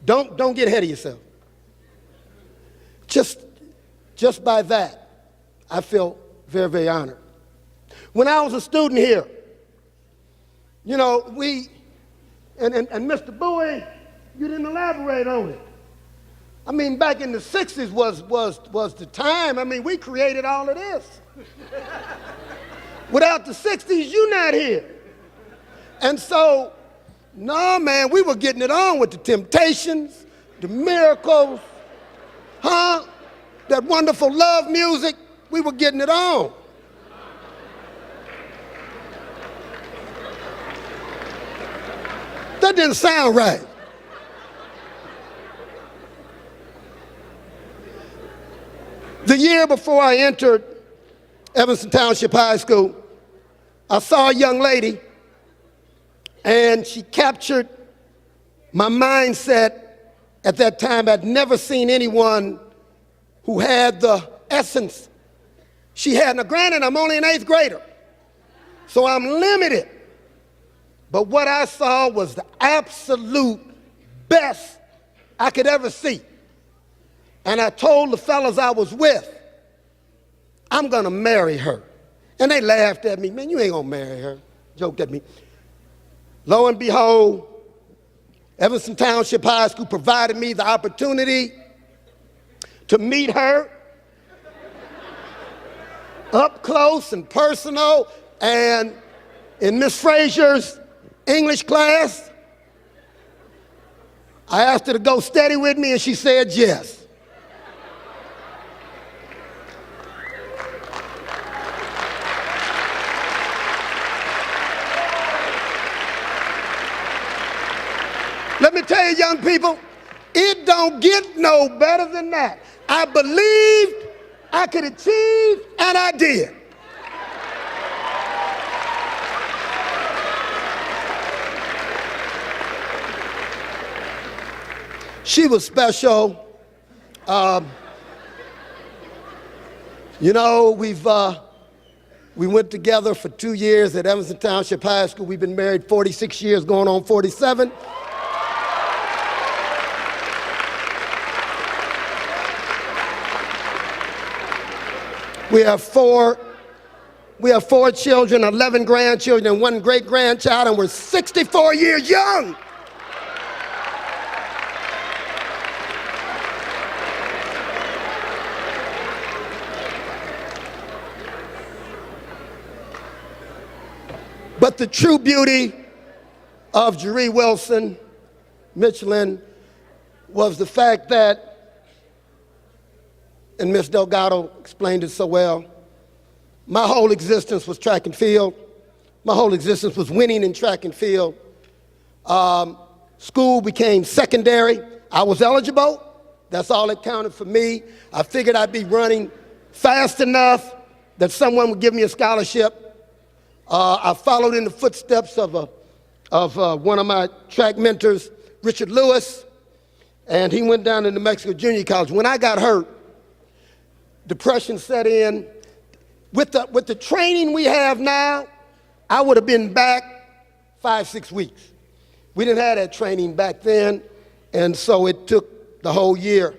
don't get ahead of yourself. Just by that, I feel very, very honored. When I was a student here, you know, and Mr. Bowie, you didn't elaborate on it. I mean, back in the 60s was the time. I mean, we created all of this. Without the 60s, you're not here. And so, no, man, we were getting it on with the Temptations, the Miracles, that wonderful love music. We were getting it on. That didn't sound right. The year before I entered Evanston Township High School, I saw a young lady, and she captured my mindset at that time. I'd never seen anyone who had the essence she had. Now, granted, I'm only an 8th grader, so I'm limited. But what I saw was the absolute best I could ever see. And I told the fellas I was with, I'm gonna marry her. And they laughed at me. Man, you ain't gonna marry her. Joked at me. Lo and behold, Evanston Township High School provided me the opportunity to meet her up close and personal, and In Miss Frazier's English class, I asked her to go steady with me, and she said yes. Let me tell you, young people, it don't get no better than that. I believed I could achieve, and I did. She was special. You know, we went together for 2 years at Evanston Township High School. We've been married 46 years, going on 47. We have four children, 11 grandchildren, and 1 great-grandchild, and we're 64 years young. But the true beauty of Jeree Wilson Michelin was the fact that, and Ms. Delgado explained it so well, my whole existence was track and field. My whole existence was winning in track and field. School became secondary. I was eligible. That's all that counted for me. I figured I'd be running fast enough that someone would give me a scholarship. I followed in the footsteps of one of my track mentors, Richard Lewis, and he went down to New Mexico Junior College. When I got hurt, depression set in. With the training we have now, I would have been back 5-6 weeks. We didn't have that training back then, and so it took the whole year.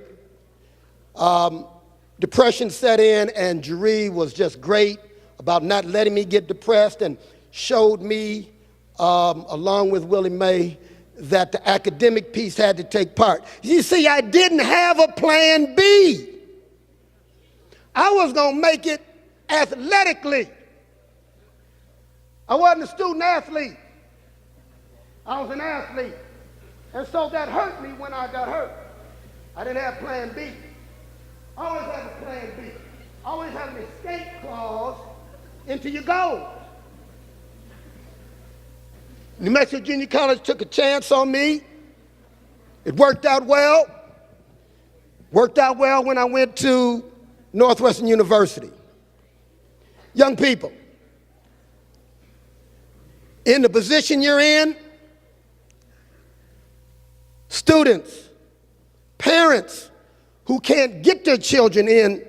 Depression set in, and Jeree was just great about not letting me get depressed and showed me, along with Willie Mae, that the academic piece had to take part. You see, I didn't have a plan B. I was going to make it athletically. I wasn't a student athlete. I was an athlete. And so that hurt me when I got hurt. I didn't have plan B. I always have a plan B. I always have an escape clause into your goals. New Mexico Junior College took a chance on me. It worked out well. Worked out well when I went to Northwestern University. Young people, in the position you're in, students, parents who can't get their children in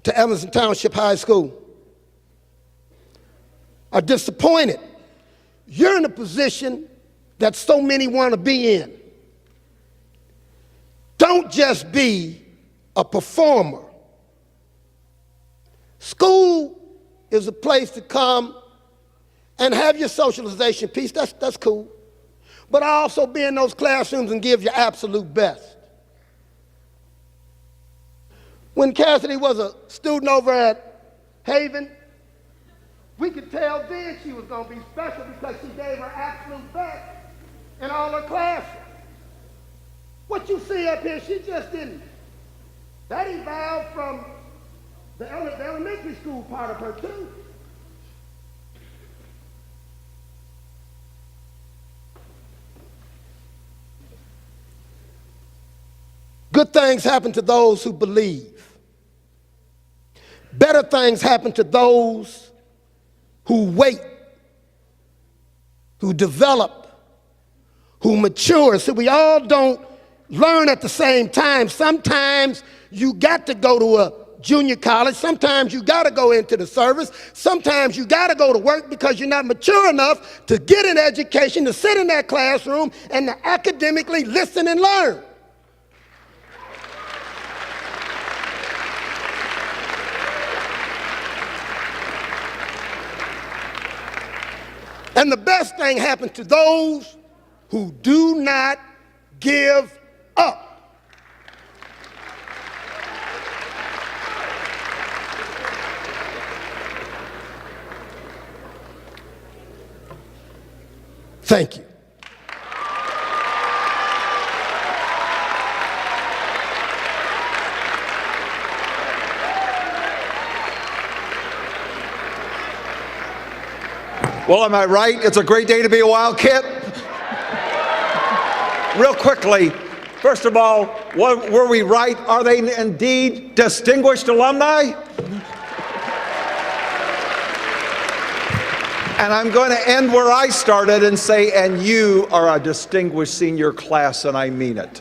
to Evanston Township High School are disappointed. You're in a position that so many want to be in. Don't just be a performer. School is a place to come and have your socialization piece. That's cool. But also be in those classrooms and give your absolute best. When Cassidy was a student over at Haven, we could tell then she was going to be special because she gave her absolute best in all her classes. What you see up here, she just didn't. That evolved from the elementary school part of her too. Good things happen to those who believe. Better things happen to those who wait, who develop, who mature. So we all don't learn at the same time. Sometimes you got to go to a junior college. Sometimes you got to go into the service. Sometimes you got to go to work because you're not mature enough to get an education, to sit in that classroom and to academically listen and learn. And the best thing happens to those who do not give up. Thank you. Well, am I right? It's a great day to be a Wildcat. Real quickly, first of all, were we right? Are they indeed distinguished alumni? And I'm going to end where I started and say, and you are a distinguished senior class, and I mean it.